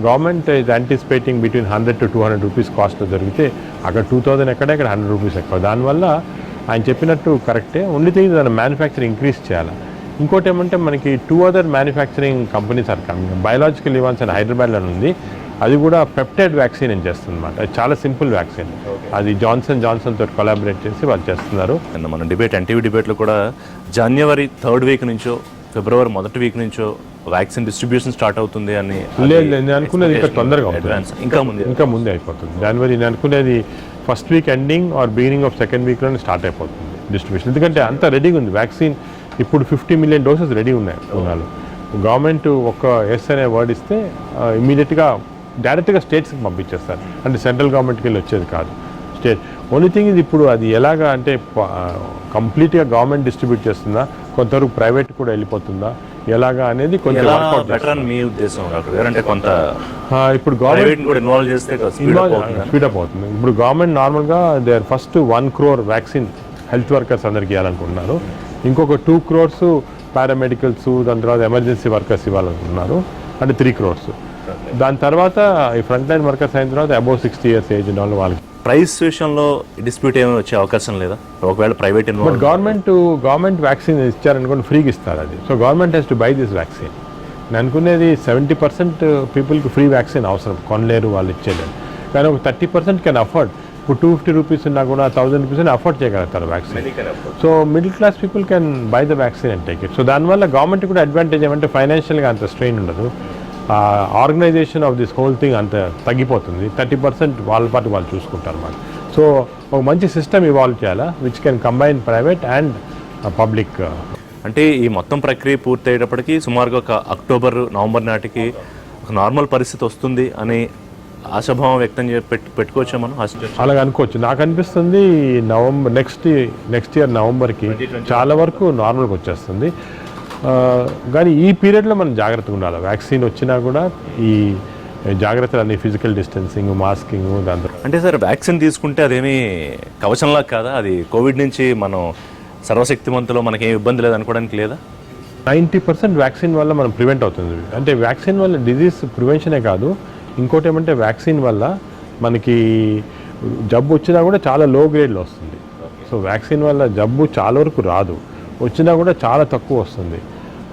government is anticipating between 100 to 200 rupees కాస్ట్లో జరిగితే అక్కడ 2,000 ఎక్కడ 100 రూపీస్ ఎక్కువ. దానివల్ల ఆయన చెప్పినట్టు కరెక్టే. ఓన్లీ థింగ్ దాని మ్యానుఫ్యాక్చరింగ్ ఇంక్రీజ్ చేయాలి. ఇంకోటి ఏమంటే మనకి 2 other manufacturing companies are coming. Biological Evans అని హైదరాబాద్లో ఉంది, అది కూడా పెప్టైడ్ వ్యాక్సిన్ అని చేస్తుంది అనమాట. అది చాలా సింపుల్ వ్యాక్సిన్, అది జాన్సన్ తోటి కొలాబరేట్ చేసి వాళ్ళు చేస్తున్నారు. మన డిబేట్ ఎన్టీవీ డిబేట్లో కూడా జనవరి 3rd వీక్ నుంచో ఫిబ్రవరి 1st వీక్ నుంచో వ్యాక్సిన్ డిస్ట్రిబ్యూషన్ స్టార్ట్ అవుతుంది అని. లేదు, నేను అనుకునేది ఇంకా తొందరగా ఇంకా ముందే అయిపోతుంది. జనవరి నేను అనుకునేది 1st week ending or beginning of 2nd వీక్లోనే స్టార్ట్ అయిపోతుంది డిస్ట్రిబ్యూషన్. ఎందుకంటే అంత రెడీగా ఉంది వ్యాక్సిన్. ఇప్పుడు 50 మిలియన్ డోసెస్ రెడీ ఉన్నాయి పూనాలో. గవర్నమెంట్ ఒక ఎస్ అనే వర్డ్ ఇస్తే ఇమీడియట్గా డైరెక్ట్గా స్టేట్స్కి పంపించేస్తారు. అంటే సెంట్రల్ గవర్నమెంట్కి వెళ్ళి వచ్చేది కాదు, స్టేట్. ఓన్లీ థింగ్ ఇది ఇప్పుడు అది ఎలాగా అంటే కంప్లీట్గా గవర్నమెంట్ డిస్ట్రిబ్యూట్ చేస్తుందా, కొంతవరకు ప్రైవేట్ కూడా వెళ్ళిపోతుందా, ఎలాగా అనేది కొంచెం మీ ఉద్దేశం. అంటే కొంత ఇప్పుడు గవర్నమెంట్ కూడా ఇన్వాల్వ్ చేస్తే స్పీడప్ అవుతుంది. ఇప్పుడు గవర్నమెంట్ నార్మల్గా they are first 1 crore vaccine health workers అందరికి ఇవ్వాలనుకుంటున్నారు. ఇంకొక 2 crores పారామెడికల్స్, దాని తర్వాత ఎమర్జెన్సీ వర్కర్స్ ఇవ్వాలనుకుంటున్నారు, అంటే 3 crores. దాని తర్వాత ఈ ఫ్రంట్ లైన్ వర్కర్స్ అయిన తర్వాత అబౌవ్ 60 years ఏజ్ ఉన్న వాళ్ళు. వాళ్ళకి ప్రైస్ విషయంలో డిస్ప్యూట్ ఏమైనా వచ్చే అవకాశం లేదా ఒకవేళ ప్రైవేట్ బట్ గవర్నమెంట్ వ్యాక్సిన్ ఇచ్చారనుకోండి, ఫ్రీగా ఇస్తారు అది. So government has to buy this vaccine. నేను అనుకునేది 70% పీపుల్కి ఫ్రీ వ్యాక్సిన్ అవసరం, కొనలేరు వాళ్ళు ఇచ్చేదని. కానీ ఒక 30% కెన్ అఫోర్డ్. ఇప్పుడు 250 రూపీస్ ఉన్నా కూడా 1000 రూపీస్ అఫోర్డ్ చేయగలుగుతారు vaccine. So middle class people can buy the vaccine and take it. So దానివల్ల గవర్నమెంట్ కూడా అడ్వాంటేజ్ ఏమంటే ఫైనాన్షియల్గా అంత స్ట్రెయిన్ ఉండదు. Organisation of this whole thing అంత తగ్గిపోతుంది. 30% వాళ్ళ పాటు వాళ్ళు చూసుకుంటారు అన్నమాట. సో ఒక మంచి సిస్టమ్ ఇవాల్వ్ చేయాలా which can combine private and public. అంటే ఈ మొత్తం ప్రక్రియ పూర్తయ్యేటప్పటికి సుమారుగా ఒక అక్టోబర్ నవంబర్ నాటికి ఒక నార్మల్ పరిస్థితి వస్తుంది అని ఆశాభావం వ్యక్తం పెట్టుకోవచ్చా మనం అలాగ అనుకోవచ్చు. నాకు అనిపిస్తుంది నవంబర్ నెక్స్ట్ ఇయర్ నవంబర్కి చాలా వరకు నార్మల్గా వచ్చేస్తుంది. కానీ ఈ పీరియడ్లో మనం జాగ్రత్తగా ఉండాలి. వ్యాక్సిన్ వచ్చినా కూడా ఈ జాగ్రత్తలు అన్ని ఫిజికల్ డిస్టెన్సింగ్, మాస్కింగ్ దాంతో. అంటే సార్ వ్యాక్సిన్ తీసుకుంటే అదేమీ కవచంలా కాదా? అది కోవిడ్ నుంచి మనం సర్వశక్తివంతులో మనకి ఏమి ఇబ్బంది లేదు అనుకోవడానికి లేదా? 90% వ్యాక్సిన్ వల్ల మనం ప్రివెంట్ అవుతుంది. అంటే వ్యాక్సిన్ వల్ల డిజీజ్ ప్రివెన్షనే కాదు, ఇంకోటి ఏమంటే వ్యాక్సిన్ వల్ల మనకి జబ్బు వచ్చినా కూడా చాలా లో గ్రేడ్లో వస్తుంది. సో వ్యాక్సిన్ వల్ల జబ్బు చాలా వరకు రాదు, వచ్చినా కూడా చాలా తక్కువ వస్తుంది.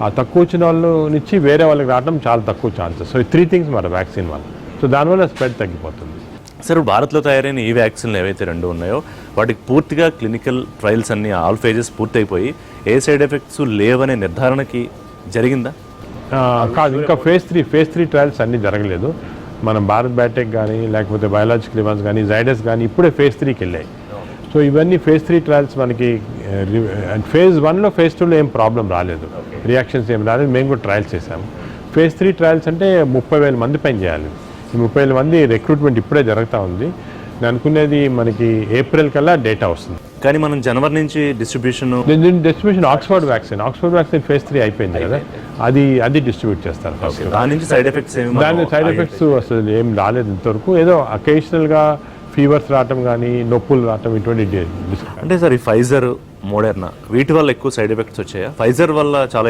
ఆ తక్కువ వచ్చిన వాళ్ళు నుంచి వేరే వాళ్ళకి రావడం చాలా తక్కువ ఛాన్సెస్. సో ఈ 3 థింగ్స్ మన వ్యాక్సిన్ వల్ల. సో దానివల్ల స్ప్రెడ్ తగ్గిపోతుంది. సార్ భారత్లో తయారైన ఈ వ్యాక్సిన్లు ఏవైతే 2 ఉన్నాయో వాటికి పూర్తిగా క్లినికల్ ట్రయల్స్ అన్ని ఆల్ ఫేజెస్ పూర్తయిపోయి ఏ సైడ్ ఎఫెక్ట్స్ లేవనే నిర్ధారణకి జరిగిందా? కాదు, ఇంకా ఫేజ్ 3 ట్రయల్స్ అన్నీ జరగలేదు. మనం భారత్ బయోటెక్ కానీ లేకపోతే బయోలాజికల్ ఇవాన్స్ కానీ జైడస్ కానీ ఇప్పుడే ఫేజ్ 3కి వెళ్ళాయి. సో ఇవన్నీ ఫేజ్ 3 ట్రయల్స్ మనకి ఫేజ్ 1లో ఫేజ్ 2లో ఏం ప్రాబ్లం రాలేదు, రియాక్షన్స్ ఏం రాలేదు. మేము కూడా ట్రయల్స్ చేసాము. ఫేజ్ 3 ట్రయల్స్ అంటే 30,000 మంది పైన చేయాలి. ఈ 30,000 మంది రిక్రూట్మెంట్ ఇప్పుడే జరుగుతూ ఉంది. నేను అనుకునేది మనకి ఏప్రిల్ కల్లా డేటా వస్తుంది. కానీ మనం జనవరి నుంచి డిస్ట్రిబ్యూషన్ ఆక్స్ఫర్డ్ వ్యాక్సిన్ ఫేజ్ 3 అయిపోయింది కదా, అది డిస్ట్రిబ్యూట్ చేస్తారు ఫస్ట్. దాని నుంచి సైడ్ ఎఫెక్ట్స్ అసలు ఏం రాలేదు ఇంతవరకు. ఏదో అకేషనల్గా ఫీవర్స్ రావటం కానీ నొప్పులు రావటం ఇటువంటి. అంటే సార్ ఈ ఫైజర్, మోడర్నా వీటి వల్ల ఎక్కువ సైడ్ ఎఫెక్ట్స్ వచ్చాయా? ఫైజర్ వల్ల చాలా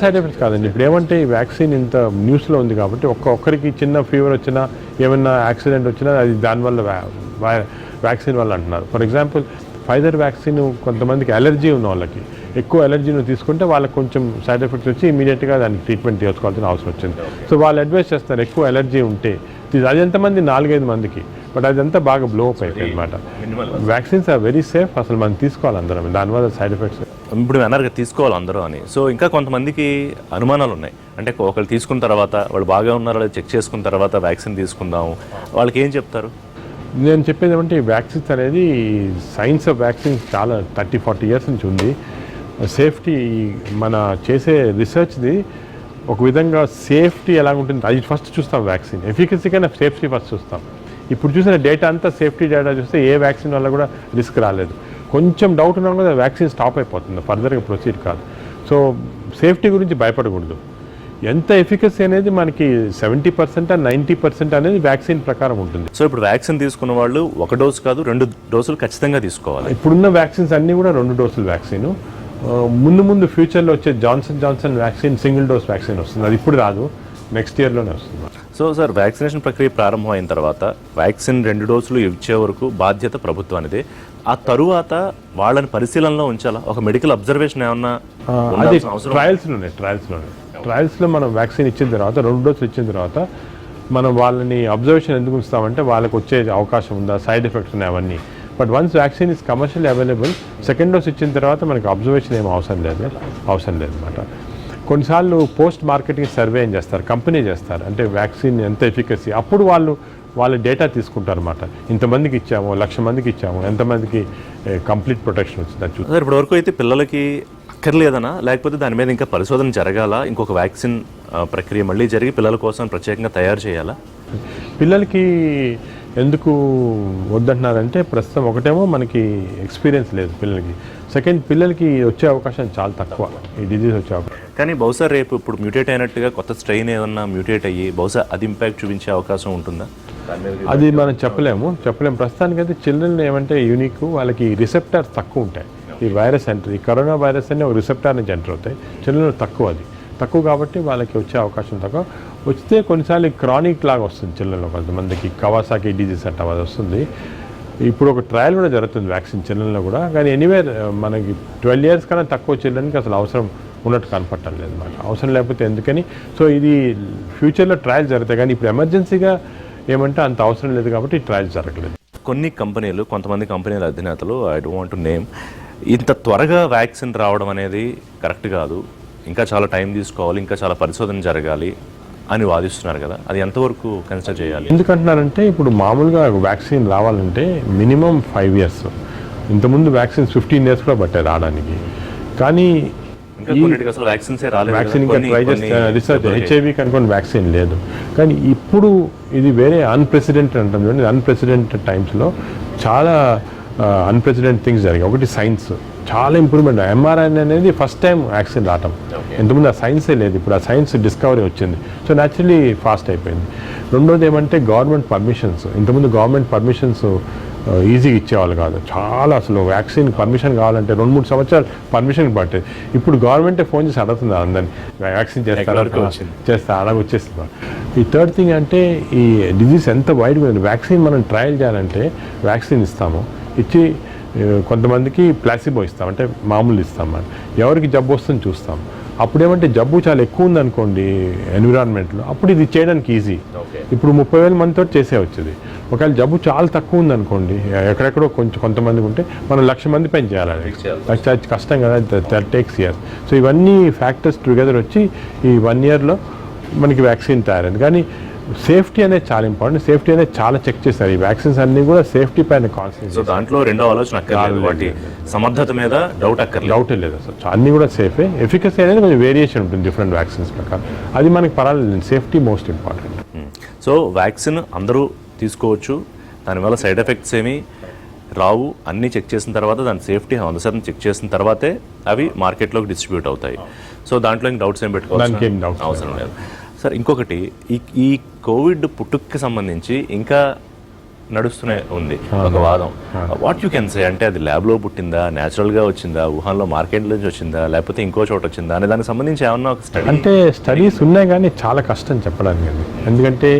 సైడ్ ఎఫెక్ట్స్ కాదండి. ఇప్పుడు ఏమంటే ఈ వ్యాక్సిన్ ఇంత న్యూస్లో ఉంది కాబట్టి ఒక్కరికి చిన్న ఫీవర్ వచ్చినా ఏమైనా యాక్సిడెంట్ వచ్చినా అది దానివల్ల వ్యాక్సిన్ వల్ల అంటున్నారు. ఫర్ ఎగ్జాంపుల్ ఫైజర్ వ్యాక్సిన్ కొంతమందికి అలర్జీ ఉన్న వాళ్ళకి ఎక్కువ అలర్జీని తీసుకుంటే వాళ్ళకి కొంచెం సైడ్ ఎఫెక్ట్స్ వచ్చి ఇమీడియట్గా దానికి ట్రీట్మెంట్ తీసుకోవాల్సిన అవసరం వచ్చింది. సో వాళ్ళు అడ్వైస్ చేస్తారు ఎక్కువ అలర్జీ ఉంటే. అది ఎంతమంది 4-5 మందికి, బట్ అదంతా బాగా బ్లో అప్ అయిపోయింది అనమాట. వ్యాక్సిన్స్ ఆర్ వెరీ సేఫ్, అసలు మనం తీసుకోవాలి అందరం, దానివల్ల సైడ్ ఎఫెక్ట్స్ ఇప్పుడు అన్నారు తీసుకోవాలి అందరూ అని. సో ఇంకా కొంతమందికి అనుమానాలు ఉన్నాయి. అంటే ఒకళ్ళు తీసుకున్న తర్వాత వాళ్ళు బాగా ఉన్నారో చెక్ చేసుకున్న తర్వాత వ్యాక్సిన్ తీసుకుందాము, వాళ్ళకి ఏం చెప్తారు? నేను చెప్పేది ఏమంటే ఈ వ్యాక్సిన్స్ అనేది సైన్స్ ఆఫ్ వ్యాక్సిన్స్ చాలా 30-40 ఇయర్స్ నుంచి ఉంది. సేఫ్టీ మన చేసే రీసెర్చ్ది ఒక విధంగా సేఫ్టీ ఎలా ఉంటుంది అది ఫస్ట్ చూస్తాం. వ్యాక్సిన్ ఎఫికసీ కన్నా సేఫ్టీ ఫస్ట్ చూస్తాం. ఇప్పుడు చూసిన డేటా అంతా సేఫ్టీ డేటా చూస్తే ఏ వ్యాక్సిన్ వల్ల కూడా రిస్క్ రాలేదు. కొంచెం డౌట్ ఉన్నా కూడా వ్యాక్సిన్ స్టాప్ అయిపోతుంది, ఫర్దర్గా ప్రొసీడ్ కాదు. సో సేఫ్టీ గురించి భయపడకూడదు. ఎంత ఎఫికసీ అనేది మనకి 70% 90% అనేది వ్యాక్సిన్ ప్రకారం ఉంటుంది. సో ఇప్పుడు వ్యాక్సిన్ తీసుకున్న వాళ్ళు 1 డోసు కాదు 2 డోసులు ఖచ్చితంగా తీసుకోవాలి. ఇప్పుడున్న వ్యాక్సిన్స్ అన్నీ కూడా 2 డోసులు వ్యాక్సిన్. ముందు ఫ్యూచర్లో వచ్చే Johnson vaccine single dose vaccine వస్తుంది. అది ఇప్పుడు రాదు, నెక్స్ట్ ఇయర్లోనే వస్తుంది. సో సార్ వ్యాక్సినేషన్ ప్రక్రియ ప్రారంభమైన తర్వాత వ్యాక్సిన్ 2 డోసులు ఇచ్చే వరకు బాధ్యత ప్రభుత్వానిదే. ఆ తరువాత వాళ్ళని పరిశీలనలో ఉంచాలా? ఒక మెడికల్ అబ్జర్వేషన్ ఏమన్నా? అది ట్రయల్స్లో మనం వ్యాక్సిన్ ఇచ్చిన తర్వాత 2 డోసులు ఇచ్చిన తర్వాత మనం వాళ్ళని అబ్జర్వేషన్ ఎందుకు ఉంచుతామంటే వాళ్ళకి వచ్చే అవకాశం ఉందా, సైడ్ ఎఫెక్ట్స్ ఉన్నాయి అవన్నీ. But once vaccine is commercially available, second dose ఇచ్చిన తర్వాత మనకి అబ్జర్వేషన్ ఏం అవసరం లేదు అనమాట. కొన్నిసార్లు పోస్ట్ మార్కెటింగ్ సర్వే ఏం చేస్తారు, కంపెనీ చేస్తారు, అంటే వ్యాక్సిన్ ఎంత ఎఫికసీ, అప్పుడు వాళ్ళ డేటా తీసుకుంటారు అనమాట. ఇంతమందికి ఇచ్చాము, 1,00,000 మందికి ఇచ్చాము, ఎంతమందికి కంప్లీట్ ప్రొటెక్షన్ వచ్చింది అది చూస్తారు. ఇప్పటి వరకు అయితే పిల్లలకి అక్కర్లేదనా, లేకపోతే దాని మీద ఇంకా పరిశోధన జరగాల, ఇంకొక వ్యాక్సిన్ ప్రక్రియ మళ్ళీ జరిగి పిల్లల కోసం ప్రత్యేకంగా తయారు చేయాలా? పిల్లలకి ఎందుకు వద్దంటున్నారంటే ప్రస్తుతం ఒకటేమో మనకి ఎక్స్పీరియన్స్ లేదు పిల్లలకి, సెకండ్ పిల్లలకి వచ్చే అవకాశం చాలా తక్కువ ఈ డిజీజ్ వచ్చే అవకాశం. కానీ బహుశా రేపు ఇప్పుడు మ్యూటేట్ అయినట్టుగా కొత్త స్ట్రెయిన్ ఏదన్నా మ్యూటేట్ అయ్యి బహుశా అది ఇంపాక్ట్ చూపించే అవకాశం ఉంటుందా? అది మనం చెప్పలేము. ప్రస్తుతానికైతే చిల్డ్రన్ ఏమంటే యూనిక్, వాళ్ళకి రిసెప్టార్స్ తక్కువ ఉంటాయి. ఈ వైరస్ ఎంటర్, ఈ కరోనా వైరస్ అనే ఒక రిసెప్టార్ నుంచి ఎంటర్ అవుతాయి. చిల్డ్రన్ తక్కువ కాబట్టి వాళ్ళకి వచ్చే అవకాశం తక్కువ. వస్తే కొన్నిసార్లు క్రానిక్ లాగా వస్తుంది చిల్డ్రన్లో, కొంతమందికి కవాసాకి డిజీజ్ అంటే అది వస్తుంది. ఇప్పుడు ఒక ట్రయల్ కూడా జరుగుతుంది వ్యాక్సిన్ చిల్డ్రన్లో కూడా. కానీ ఎనీవేర్ మనకి 12 years కన్నా తక్కువ చిల్డ్రన్కి అసలు అవసరం ఉన్నట్టు కనపడటం లేదు అన్నమాట. అవసరం లేకపోతే ఎందుకని. సో ఇది ఫ్యూచర్లో ట్రయల్స్ జరుగుతాయి, కానీ ఇప్పుడు ఎమర్జెన్సీగా ఏమంటే అంత అవసరం లేదు కాబట్టి ట్రయల్స్ జరగలేదు. కొంతమంది కంపెనీల అధినేతలు, I don't want to name, ఇంత త్వరగా వ్యాక్సిన్ రావడం అనేది కరెక్ట్ కాదు, ఇంకా చాలా టైం తీసుకోవాలి, ఇంకా చాలా పరిశోధన జరగాలి అని వాదిస్తున్నారు కదా, అది ఎంతవరకు కన్సిడర్ చేయాలి? ఎందుకంటున్నారంటే ఇప్పుడు మామూలుగా వ్యాక్సిన్ రావాలంటే మినిమం 5 years, ఇంతకుముందు వ్యాక్సిన్స్ 15 years కూడా పట్టాయి రావడానికి. కానీ వ్యాక్సిన్ ఇంకా ట్రై చేస్తే రిసర్చ్ హెచ్ఐవికి అనుకోండి వ్యాక్సిన్ లేదు. కానీ ఇప్పుడు ఇది వేరే అన్ప్రెసిడెంటెడ్ అంటాం చూడండి, అన్ప్రెసిడెంటెడ్ టైమ్స్లో చాలా అన్ప్రెసిడెంట్ థింగ్స్ జరిగాయి. ఒకటి సైన్స్ చాలా ఇంప్రూవ్మెంట్. ఎంఆర్ఎన్ అనేది ఫస్ట్ టైం వ్యాక్సిన్ రావటం, ఇంతకుముందు ఆ సైన్సే లేదు, ఇప్పుడు ఆ సైన్స్ డిస్కవరీ వచ్చింది. సో న్యాచురలీ ఫాస్ట్ అయిపోయింది. రెండోది ఏమంటే గవర్నమెంట్ పర్మిషన్స్. ఇంతకుముందు గవర్నమెంట్ పర్మిషన్స్ ఈజీగా ఇచ్చేవాళ్ళు కాదు. చాలా అసలు వ్యాక్సిన్ పర్మిషన్ కావాలంటే 2-3 సంవత్సరాలు పర్మిషన్ పట్టేది. ఇప్పుడు గవర్నమెంటే ఫోన్ చేసి అడుగుతుంది అందరినీ, వ్యాక్సిన్ చేస్తా అలాగ వచ్చేస్తుంది. ఈ థర్డ్ థింగ్ అంటే ఈ డిజీజ్ ఎంత వైడ్గా ఉంది. వ్యాక్సిన్ మనం ట్రయల్ చేయాలంటే వ్యాక్సిన్ ఇస్తాము, ఇచ్చి కొంతమందికి ప్లాసిబో ఇస్తాం, అంటే మామూలు ఇస్తాం. మనం ఎవరికి జబ్బు వస్తుందని చూస్తాం. అప్పుడేమంటే జబ్బు చాలా ఎక్కువ ఉందనుకోండి ఎన్విరాన్మెంట్లో, అప్పుడు ఇది చేయడానికి ఈజీ. ఇప్పుడు 30,000 మందితో చేసే వచ్చేది. ఒకవేళ జబ్బు చాలా తక్కువ ఉందనుకోండి, ఎక్కడెక్కడో కొంతమందికి ఉంటే మనం 1,00,000 మంది పైన చేయాలని, అది కష్టం కదా, దట్ టేక్స్ ఇయర్స్. సో ఇవన్నీ ఫ్యాక్టర్స్ టుగెదర్ వచ్చి ఈ 1 yearలో మనకి వ్యాక్సిన్ తయారైంది. కానీ సేఫ్టీ అనేది చాలా ఇంపార్టెంట్. సేఫ్టీ అనేది చాలా చెక్ చేస్తారు. ఈ వ్యాక్సిన్స్ అన్ని కూడా సేఫ్టీ పైన కాన్సెప్ట్. సో దాంట్లో రెండో ఆలోచన అక్కర్లేదు, సమర్థత మీద డౌటే లేదు అసలు. అన్ని కూడా సేఫే. ఎఫికసీ అనేది కొంచెం వేరియేషన్ ఉంటుంది డిఫరెంట్ వ్యాక్సిన్స్ ప్రకారం, అది మనకి పర్వాలేదు. Safety most important. So vaccine అందరూ తీసుకోవచ్చు, దానివల్ల సైడ్ ఎఫెక్ట్స్ ఏమీ రావు. అన్నీ చెక్ చేసిన తర్వాత దాని సేఫ్టీ 100% చెక్ చేసిన తర్వాతే అవి మార్కెట్లోకి డిస్ట్రిబ్యూట్ అవుతాయి. సో దాంట్లో ఇంక డౌట్స్ ఏం పెట్టుకోవాలి అవసరం లేదు. సార్ ఇంకొకటి, ఈ కోవిడ్ పుట్టుకకి సంబంధించి ఇంకా నడుస్తూనే ఉంది ఒక వాదం. వాట్ యూ కెన్ సే, అంటే అది ల్యాబ్లో పుట్టిందా, న్యాచురల్గా వచ్చిందా, వుహాన్లో మార్కెట్ నుంచి వచ్చిందా, లేకపోతే ఇంకో చోట వచ్చిందా అనే దానికి సంబంధించి ఏమన్నా ఒక స్టడీ? అంటే స్టడీస్ ఉన్నాయి కానీ చాలా కష్టం చెప్పడానికి. ఎందుకంటే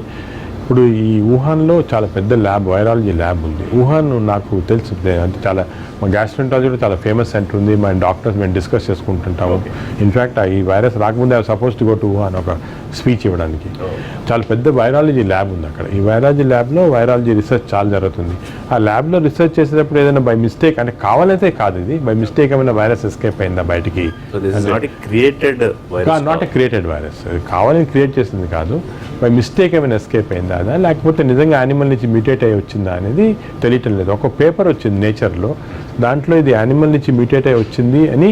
ఇప్పుడు ఈ వుహాన్లో చాలా పెద్ద ల్యాబ్, వైరాలజీ ల్యాబ్ ఉంది. వుహాన్ నాకు తెలుసు, అంటే చాలా మా గ్యాస్ట్రెంటాలజీలో చాలా ఫేమస్ సెంటర్ ఉంది. మా డాక్టర్స్ మేము డిస్కస్ చేసుకుంటుంటాము. ఇన్ఫ్యాక్ట్ ఈ వైరస్ రాకముందే suppose to go to Wuhan ఒక స్పీచ్ ఇవ్వడానికి. చాలా పెద్ద వైరాలజీ ల్యాబ్ ఉంది అక్కడ. ఈ వైరాలజీ ల్యాబ్లో వైరాలజీ రీసెర్చ్ చాలా జరుగుతుంది. ఆ ల్యాబ్లో రీసెర్చ్ చేసేటప్పుడు ఏదైనా బై మిస్టేక్, అంటే కావాలైతే కాదు, ఇది బై మిస్టేక్ ఏమైనా వైరస్ ఎస్కేప్ అయిందా బయటికి, నాట్ ఏ క్రియేటెడ్ వైరస్, కావాలని క్రియేట్ చేసింది కాదు, బై మిస్టేక్ ఏమైనా ఎస్కేప్ అయిందా అదా, లేకపోతే నిజంగా యానిమల్ నుంచి మ్యూటేట్ అయ్యి వచ్చిందా అనేది తెలియటం లేదు. ఒక పేపర్ వచ్చింది నేచర్లో, దాంట్లో ఇది యానిమల్ నుంచి మ్యూటేట్ అయ్యి వచ్చింది అని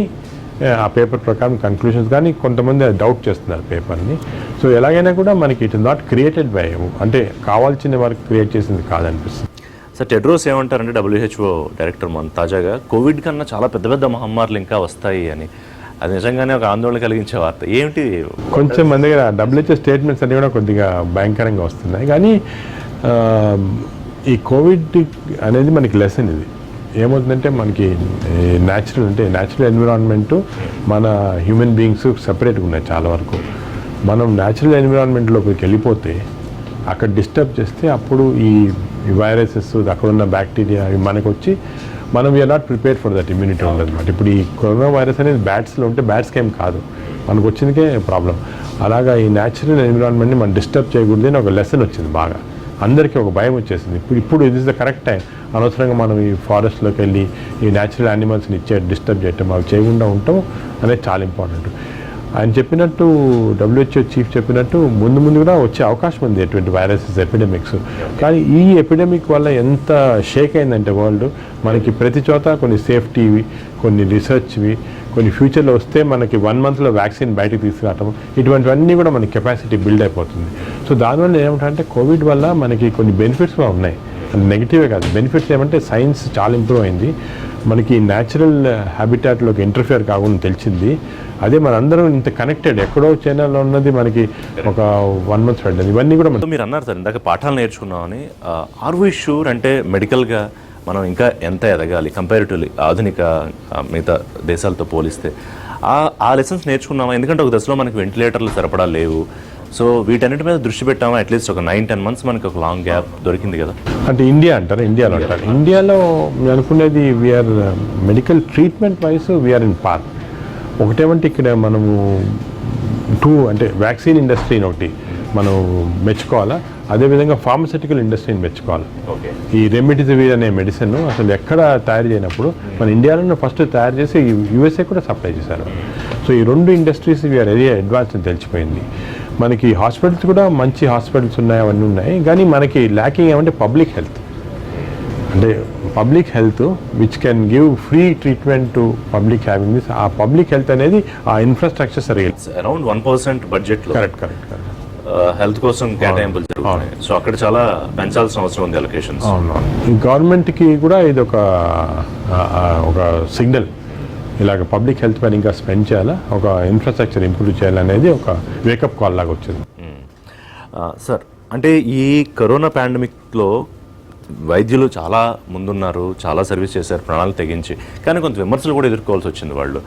ఆ పేపర్ ప్రకారం కన్క్లూషన్స్. కానీ కొంతమంది డౌట్ చేస్తున్నారు పేపర్ని. సో ఎలాగైనా కూడా మనకి it is not created by, అంటే కావాల్సిన వరకు క్రియేట్ చేసింది కాదనిపిస్తుంది. సార్ టెడ్రోస్ ఏమంటారంటే, WHO డైరెక్టర్ మన తాజాగా కోవిడ్ కన్నా చాలా పెద్ద పెద్ద మహమ్మారులు ఇంకా వస్తాయి అని, అది నిజంగానే ఒక ఆందోళన కలిగించే వార్త. ఏమిటి? కొంచెం మన దగ్గర WHO స్టేట్మెంట్స్ అన్నీ కూడా కొద్దిగా భయంకరంగా వస్తున్నాయి. కానీ ఈ కోవిడ్ అనేది మనకి లెసన్. ఇది ఏమవుతుందంటే మనకి న్యాచురల్, అంటే న్యాచురల్ ఎన్విరాన్మెంటు మన హ్యూమన్ బీయింగ్స్ సపరేట్గా ఉన్నాయి చాలా వరకు. మనం న్యాచురల్ ఎన్విరాన్మెంట్లోకి వెళ్ళిపోతే అక్కడ డిస్టర్బ్ చేస్తే అప్పుడు ఈ వైరసెస్, అక్కడ ఉన్న బ్యాక్టీరియా ఇవి మనకు వచ్చి మనం we are not prepared for that, immunity ఉండదు అనమాట. ఇప్పుడు ఈ కరోనా వైరస్ అనేది బ్యాట్స్లో ఉంటే బ్యాట్స్కి ఏం కాదు, మనకు వచ్చిందికే ప్రాబ్లం. అలాగా ఈ న్యాచురల్ ఎన్విరాన్మెంట్ని మనం డిస్టర్బ్ చేయకూడదు అని ఒక లెసన్ వచ్చింది. బాగా అందరికీ ఒక భయం వచ్చేసింది. ఇప్పుడు ఇది ఇస్ ద కరెక్ట్ టైం. అనవసరంగా మనం ఈ ఫారెస్ట్లోకి వెళ్ళి ఈ న్యాచురల్ యానిమల్స్ని డిస్టర్బ్ చేయటం, అవి చేయకుండా ఉండటం అనేది చాలా ఇంపార్టెంట్. ఆయన చెప్పినట్టు, WHO చీఫ్ చెప్పినట్టు ముందు కూడా వచ్చే అవకాశం ఉంది ఎటువంటి వైరసెస్, ఎపిడమిక్స్. కానీ ఈ ఎపిడమిక్ వల్ల ఎంత షేక్ అయిందంటే వరల్డ్, మనకి ప్రతి చోట కొన్ని సేఫ్టీవి, కొన్ని రీసెర్చ్వి, కొన్ని ఫ్యూచర్లో వస్తే మనకి 1 monthలో వ్యాక్సిన్ బయటకు తీసుకురావటం, ఇటువంటివన్నీ కూడా మనకి కెపాసిటీ బిల్డ్ అయిపోతుంది. సో దానివల్ల ఏమంటే కోవిడ్ వల్ల మనకి కొన్ని బెనిఫిట్స్ కూడా ఉన్నాయి, నెగిటివే కాదు. బెనిఫిట్స్ ఏమంటే సైన్స్ చాలా ఇంప్రూవ్ అయింది, మనకి న్యాచురల్ హ్యాబిటాట్లోకి ఇంటర్ఫియర్ కాకుండా తెలిసింది. అదే మనందరం ఇంత కనెక్టెడ్, ఎక్కడో చైనాలో ఉన్నది మనకి ఒక 1 month పడ్డది. ఇవన్నీ కూడా మీరు అన్నారు సార్ ఇందాక పాఠాలు నేర్చుకున్నామని. ఆర్ వి షూర్, అంటే మెడికల్గా మనం ఇంకా ఎంత ఎదగాలి కంపారిటివ్లీ ఆధునిక మిగతా దేశాలతో పోలిస్తే, ఆ లెసన్స్ నేర్చుకున్నామా? ఎందుకంటే ఒక దశలో మనకి వెంటిలేటర్లు సరిపడా లేవు. సో వీటన్నిటి మీద దృష్టి పెట్టామా? అట్లీస్ట్ ఒక 9-10 months మనకి ఒక లాంగ్ గ్యాప్ దొరికింది కదా. అంటే ఇండియాలో అంటారు. ఇండియాలో అనుకునేది we're medical treatment wise we're in par. ఒకటేమంటే ఇక్కడ మనము అంటే వ్యాక్సిన్ ఇండస్ట్రీని ఒకటి మనం మెచ్చుకోవాలా, అదేవిధంగా ఫార్మస్యూటికల్ ఇండస్ట్రీని మెచ్చుకోవాలి. ఈ రెమ్డెసివిర్ అనే మెడిసిన్ అసలు ఎక్కడ తయారు చేయనప్పుడు మన ఇండియాలోనే ఫస్ట్ తయారు చేసి USA కూడా సప్లై చేశారు. సో ఈ 2 ఇండస్ట్రీస్ వీఆర్ వెరీ అడ్వాన్స్ అని తెలిసిపోయింది. మనకి హాస్పిటల్స్ కూడా మంచి హాస్పిటల్స్ ఉన్నాయి, అవన్నీ ఉన్నాయి. కానీ మనకి ల్యాకింగ్ ఏమంటే పబ్లిక్ హెల్త్. అంటే public health which can give free treatment to public having this. ఆ పబ్లిక్ హెల్త్ అనేది ఆ ఇన్ఫ్రాస్ట్రక్చర్ సరిగ్గా అరౌండ్ 1% బడ్జెట్లో కరెక్ట్ హెల్త్ కోసం కేటాయింపులు జరుగుతున్నాయి. సో అక్కడ చాలా పెంచాల్సిన అవసరం ఉంది అలొకేషన్స్. అవును. ఈ గవర్నమెంట్కి కూడా ఇది ఒక సిగ్నల్, ఇలాగ పబ్లిక్ హెల్త్ పైన ఇంకా స్పెండ్ చేయాలా, ఒక ఇన్ఫ్రాస్ట్రక్చర్ ఇంప్రూవ్ చేయాలనేది ఒక వేకప్ కాల్ లాగా వచ్చింది. సార్, అంటే ఈ కరోనా పాండమిక్లో వైద్యులు చాలా ముందున్నారు, చాలా సర్వీస్ చేశారు ప్రాణాలు తెగించి, కానీ కొంత విమర్శలు కూడా ఎదుర్కోవాల్సి వచ్చింది వాళ్ళు,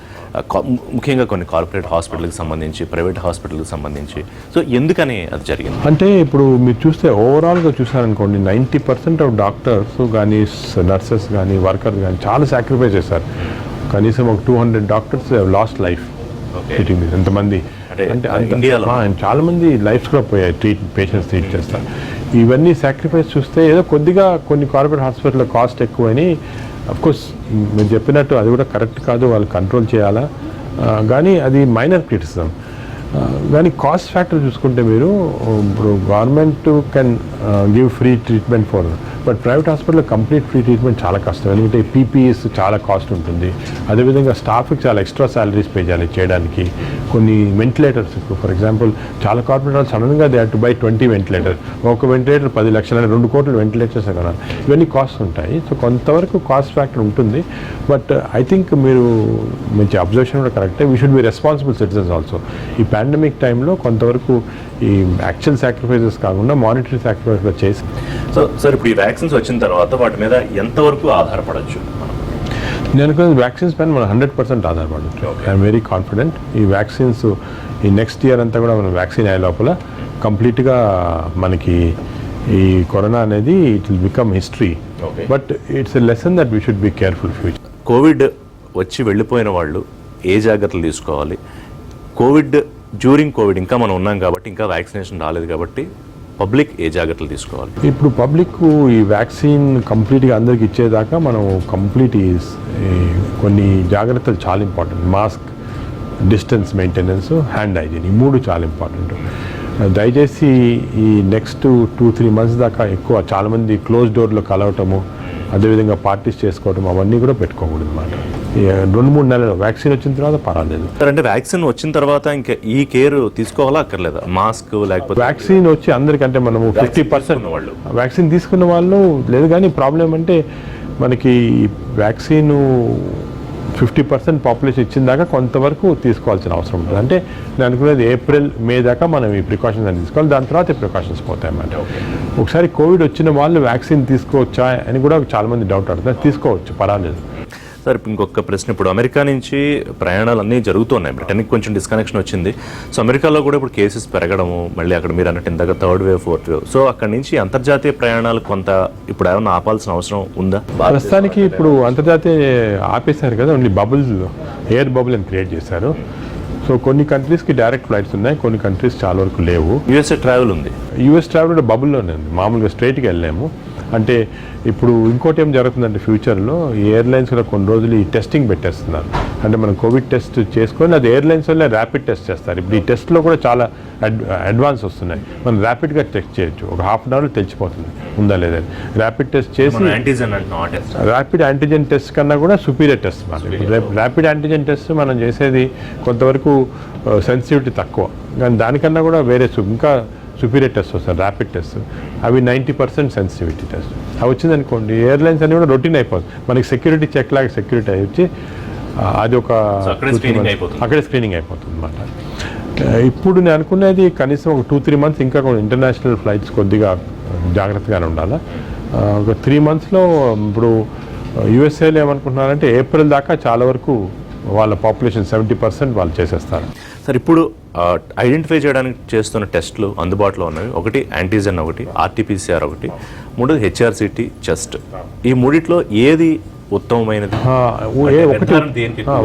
ముఖ్యంగా కొన్ని కార్పొరేట్ హాస్పిటల్కి సంబంధించి, ప్రైవేట్ హాస్పిటల్కి సంబంధించి. సో ఎందుకని అది జరిగింది? అంటే ఇప్పుడు మీరు చూస్తే ఓవరాల్గా చూసారనుకోండి, 90% ఆఫ్ డాక్టర్స్ కానీ నర్సెస్ కానీ వర్కర్స్ కానీ చాలా సాక్రిఫైస్ చేశారు. కనీసం ఒక 200 డాక్టర్స్ లాస్ట్ లైఫ్ ట్రీటింగ్. ఎంతమంది అంటే ఇండియాలో చాలా మంది లైఫ్స్ కూడా పోయాయి పేషెంట్స్ ట్రీట్ చేస్తారు. ఇవన్నీ సాక్రిఫైస్ చూస్తే ఏదో కొద్దిగా కొన్ని కార్పొరేట్ హాస్పిటల్లో కాస్ట్ ఎక్కువని, అఫ్కోర్స్ మీరు చెప్పినట్టు అది కూడా కరెక్ట్ కాదు, వాళ్ళు కంట్రోల్ చేయాలా, కానీ అది మైనర్ క్రిటిసిజం. కానీ కాస్ట్ ఫ్యాక్టర్ చూసుకుంటే మీరు ఇప్పుడు government can give free treatment for, but private హాస్పిటల్లో కంప్లీట్ ఫ్రీ ట్రీట్మెంట్ చాలా కష్టం. ఎందుకంటే పీపీఈస్ చాలా కాస్ట్ ఉంటుంది, అదేవిధంగా స్టాఫ్కి చాలా ఎక్స్ట్రా శాలరీస్ పే చేయాలి చేయడానికి. కొన్ని వెంటిలేటర్స్, ఫర్ ఎగ్జాంపుల్ చాలా కార్పొరేట్ సడన్గా they have to buy 20 ventilators. ఒక వెంటిలేటర్ 10 లక్షలు, 2 కోట్ల వెంటిలేటర్స్ కదా, ఇవన్నీ కాస్ట్ ఉంటాయి. సో కొంతవరకు కాస్ట్ ఫ్యాక్టర్ ఉంటుంది. బట్ ఐ థింక్ మీరు మంచి అబ్జర్వేషన్ కూడా కరెక్టే, we should be responsible citizens also. ఈ పాండమిక్ టైంలో కొంతవరకు ఈ యాక్చువల్ సాక్రిఫైసెస్ కాకుండా మానిటరీ సాక్రిఫైస్ చేసి. సో సార్, ఇప్పుడు ఈ వ్యాక్సిన్స్ వచ్చిన తర్వాత వాటి మీద ఎంతవరకు ఆధారపడచ్చు? నేను వ్యాక్సిన్స్ పైన మనం 100% ఆధారపడచ్చు. I'm very confident. ఈ వ్యాక్సిన్స్ ఈ నెక్స్ట్ ఇయర్ అంతా కూడా మనం వ్యాక్సిన్ అయ్యే లోపల కంప్లీట్గా మనకి ఈ కరోనా అనేది it will become history. But it's a lesson that we should be careful future. Covid వచ్చి వెళ్ళిపోయిన వాళ్ళు ఏ జాగ్రత్తలు తీసుకోవాలి? కోవిడ్ డ్యూరింగ్ కోవిడ్ ఇంకా మనం ఉన్నాం కాబట్టి, ఇంకా వ్యాక్సినేషన్ రాలేదు కాబట్టి పబ్లిక్ ఏ జాగ్రత్తలు తీసుకోవాలి? ఇప్పుడు పబ్లిక్ ఈ వ్యాక్సిన్ కంప్లీట్గా అందరికి ఇచ్చేదాకా మనం కంప్లీట్ కొన్ని జాగ్రత్తలు చాలా important. Mask, distance maintenance, hand hygiene, ఈ 3 చాలా ఇంపార్టెంట్. దయచేసి ఈ నెక్స్ట్ 2-3 మంత్స్ దాకా ఎక్కువ చాలామంది క్లోజ్ డోర్లో కలవటము, అదేవిధంగా పార్టీస్ చేసుకోవటం అవన్నీ కూడా పెట్టుకోకూడదు అన్నమాట. 2-3 నెలలు వ్యాక్సిన్ వచ్చిన తర్వాత పర్వాలేదు. సార్, అంటే వ్యాక్సిన్ వచ్చిన తర్వాత ఇంకా ఈ కేర్ తీసుకోవాలా అక్కర్లేదా? మాస్క్ లేకపోతే వ్యాక్సిన్ వచ్చి అందరికంటే మనము 50% వాళ్ళు వ్యాక్సిన్ తీసుకున్న వాళ్ళు లేదు. కానీ ప్రాబ్లం అంటే మనకి వ్యాక్సిన్ 50% పాపులేషన్ ఇచ్చిన దాకా కొంతవరకు తీసుకోవాల్సిన అవసరం ఉంటుంది. అంటే నేను అనుకునేది ఏప్రిల్, మే దాకా మనం ఈ ప్రికాషన్స్ అని తీసుకోవాలి, దాని తర్వాత ఈ ప్రికాషన్స్ పోతాయి అన్నమాట. ఒకసారి కోవిడ్ వచ్చిన వాళ్ళు వ్యాక్సిన్ తీసుకోవచ్చా అని కూడా చాలామంది డౌట్ అడుగుతారు. తీసుకోవచ్చు, పర్వాలేదు. సార్, ఇంకొక ప్రశ్న. ఇప్పుడు అమెరికా నుంచి ప్రయాణాలు అన్నీ జరుగుతున్నాయి. బ్రిటన్కి కొంచెం డిస్కనెక్షన్ వచ్చింది. సో అమెరికాలో కూడా ఇప్పుడు కేసెస్ పెరగడము, మళ్ళీ అక్కడ మీరు అన్నట్టు ఇందాక 3rd wave 4th wave. So అక్కడ నుంచి అంతర్జాతీయ ప్రయాణాలు కొంత ఇప్పుడు ఏమన్నా ఆపాల్సిన అవసరం ఉందా? ప్రస్తుతానికి ఇప్పుడు అంతర్జాతీయ ఆపేశారు కదా, ఓన్లీ బబుల్స్, ఎయిర్ బబుల్ అని క్రియేట్ చేశారు. సో కొన్ని కంట్రీస్కి డైరెక్ట్ ఫ్లైట్స్ ఉన్నాయి, కొన్ని కంట్రీస్ చాలా వరకు లేవు. యూఎస్ఏ ట్రావెల్ ఉంది. యూఎస్ ట్రావెల్ కూడా బబుల్లోనే ఉంది, మామూలుగా స్ట్రైట్గా వెళ్ళాము. అంటే ఇప్పుడు ఇంకోటి ఏం జరుగుతుందంటే ఫ్యూచర్లో ఈ ఎయిర్లైన్స్ కూడా కొన్ని రోజులు ఈ టెస్టింగ్ పెట్టేస్తున్నారు. అంటే మనం కోవిడ్ టెస్ట్ చేసుకొని అది ఎయిర్లైన్స్ వల్లే ర్యాపిడ్ టెస్ట్ చేస్తారు. ఇప్పుడు ఈ టెస్ట్లో కూడా చాలా అడ్వాన్స్ వస్తున్నాయి. మనం ర్యాపిడ్గా టెస్ట్ చేయొచ్చు, ఒక ½ అవర్లో తెలిసిపోతుంది ఉందా లేదని. ర్యాపిడ్ టెస్ట్ చేసి ర్యాపిడ్ యాంటీజెన్ టెస్ట్ కన్నా కూడా superior test. Rapid antigen test మనం చేసేది కొంతవరకు సెన్సిటివిటీ తక్కువ, కానీ దానికన్నా కూడా వేరే ఇంకా సుపీరియర్ టెస్ట్ వస్తారు, ర్యాపిడ్ టెస్ట్. అవి 90% సెన్సిటివిటీ టెస్ట్. అవి వచ్చిందనుకోండి, ఎయిర్లైన్స్ అన్ని కూడా రొటీన్ అయిపోతుంది. మనకి సెక్యూరిటీ చెక్ లాగా సెక్యూరిటీ వచ్చి అది ఒక అక్కడే స్క్రీనింగ్ అయిపోతుంది అన్నమాట. ఇప్పుడు నేను అనుకునేది కనీసం ఒక 2-3 మంత్స్ ఇంకా ఇంటర్నేషనల్ ఫ్లైట్స్ కొద్దిగా జాగ్రత్తగానే ఉండాలి. ఒక 3 మంత్స్లో ఇప్పుడు యూఎస్ఏలో ఏమనుకుంటున్నారంటే ఏప్రిల్ దాకా చాలా వరకు వాళ్ళ పాపులేషన్ 70% వాళ్ళు చేసేస్తారు. సార్, ఇప్పుడు ఐడెంటిఫై చేయడానికి చేస్తున్న టెస్టులు అందుబాటులో ఉన్నవి. ఒకటి యాంటీజెన్, ఒకటి ఆర్టీపీసీఆర్, ఒకటి 3 హెచ్ఆర్సిటీ చెస్ట్. ఈ 3ట్లో ఏది ఉత్తమమైనది?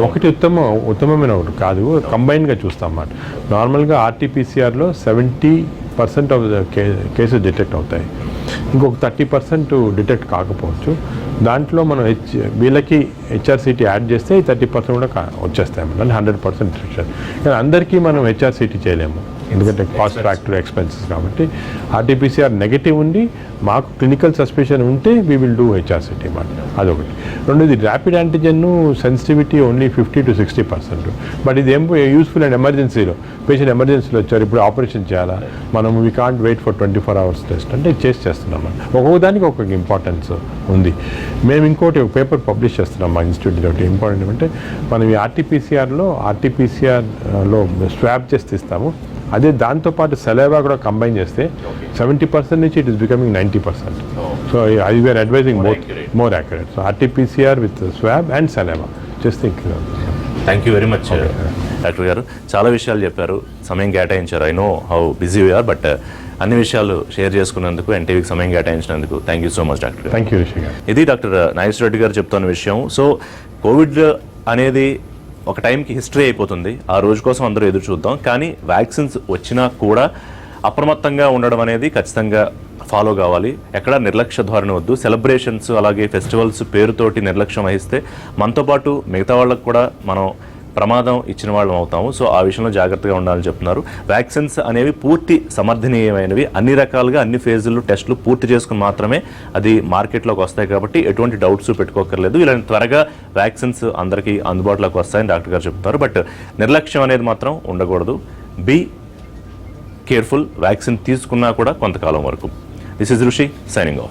ఒకటి ఉత్తమమైన ఒకటి కాదు, కంబైన్గా చూస్తాం అన్నమాట. నార్మల్గా ఆర్టీపీసీఆర్లో 70% ఆఫ్ ద కేసెస్ డిటెక్ట్ అవుతాయి, ఇంకొక 30% డిటెక్ట్ కాకపోవచ్చు. దాంట్లో మనం వీళ్ళకి హెచ్ఆర్సిటీ యాడ్ చేస్తే 30% కూడా వచ్చేస్తాయి అన్నమాట, 100% డిటెక్షన్. కానీ అందరికీ మనం హెచ్ఆర్సిటీ చేయలేము. ఎందుకంటే కాస్ట్ ఫ్యాక్టర్ ఎక్స్పెన్సెస్ కాబట్టి ఆర్టీపీసీఆర్ నెగిటివ్ ఉండి మాకు క్లినికల్ సస్పెషన్ ఉంటే వీ విల్ డూ హెచ్ఆర్సిటీ మాట, అదొకటి. రెండోది rapid antigen sensitivity only 50 to 60%. But ఇది ఏం యూస్ఫుల్ అండ్ ఎమర్జెన్సీలో పేషెంట్ ఎమర్జెన్సీలో వచ్చారు, ఇప్పుడు ఆపరేషన్ చేయాలా, మనం we can't wait for 24 hours test అంటే చేస్తున్నాం. ఒక్కొక్క దానికి ఒక్కొక్క ఇంపార్టెన్స్ ఉంది. మేము ఇంకోటి ఒక పేపర్ పబ్లిష్ చేస్తున్నాం మా ఇన్స్టిట్యూట్. ఒకటి ఇంపార్టెంట్ ఏమంటే మనం ఈ ఆర్టీపీసీఆర్లో స్వాబ్ చేసి ఇస్తాము, అదే దాంతోపాటు సెలైవా కూడా కంబైన్ చేస్తే 70% నుంచి it is becoming 90%. So I we're advising more accurate. So RTPCR with swab and saliva చేస్తే ఇంకా. Thank you very much doctor గారు, చాలా విషయాలు చెప్పారు, సమయం కేటాయించారు. I know how busy we're, but అన్ని విషయాలు షేర్ చేసుకున్నందుకు, ఎన్టీవీకి సమయం కేటాయించినందుకు thank you so much doctor గారు. థ్యాంక్ యూ రిషి గారు. ఇది డాక్టర్ నాగేశ్వర రెడ్డి గారు చెప్తున్న విషయం. సో కోవిడ్ అనేది ఒక టైంకి హిస్టరీ అయిపోతుంది, ఆ రోజు కోసం అందరూ ఎదురు చూద్దాం. కానీ వ్యాక్సిన్స్ వచ్చినా కూడా అప్రమత్తంగా ఉండడం అనేది ఖచ్చితంగా ఫాలో కావాలి. ఎక్కడ నిర్లక్ష్య ధోరణి వద్దు. సెలబ్రేషన్స్ అలాగే ఫెస్టివల్స్ పేరుతోటి నిర్లక్ష్యం వహిస్తే మనతో పాటు మిగతా వాళ్ళకు కూడా మనం ప్రమాదం ఇచ్చిన వాళ్ళం అవుతాము. సో ఆ విషయంలో జాగ్రత్తగా ఉండాలని చెప్తున్నారు. వ్యాక్సిన్స్ అనేవి పూర్తి సమర్థనీయమైనవి, అన్ని రకాలుగా అన్ని ఫేజులు టెస్టులు పూర్తి చేసుకుని మాత్రమే అది మార్కెట్లోకి వస్తాయి. కాబట్టి ఎటువంటి డౌట్స్ పెట్టుకోకర్లేదు. ఇలా త్వరగా వ్యాక్సిన్స్ అందరికీ అందుబాటులోకి వస్తాయని డాక్టర్ గారు చెప్తున్నారు. బట్ నిర్లక్ష్యం అనేది మాత్రం ఉండకూడదు. Be careful. వ్యాక్సిన్ తీసుకున్నా కూడా కొంతకాలం వరకు. This is Rishi signing off.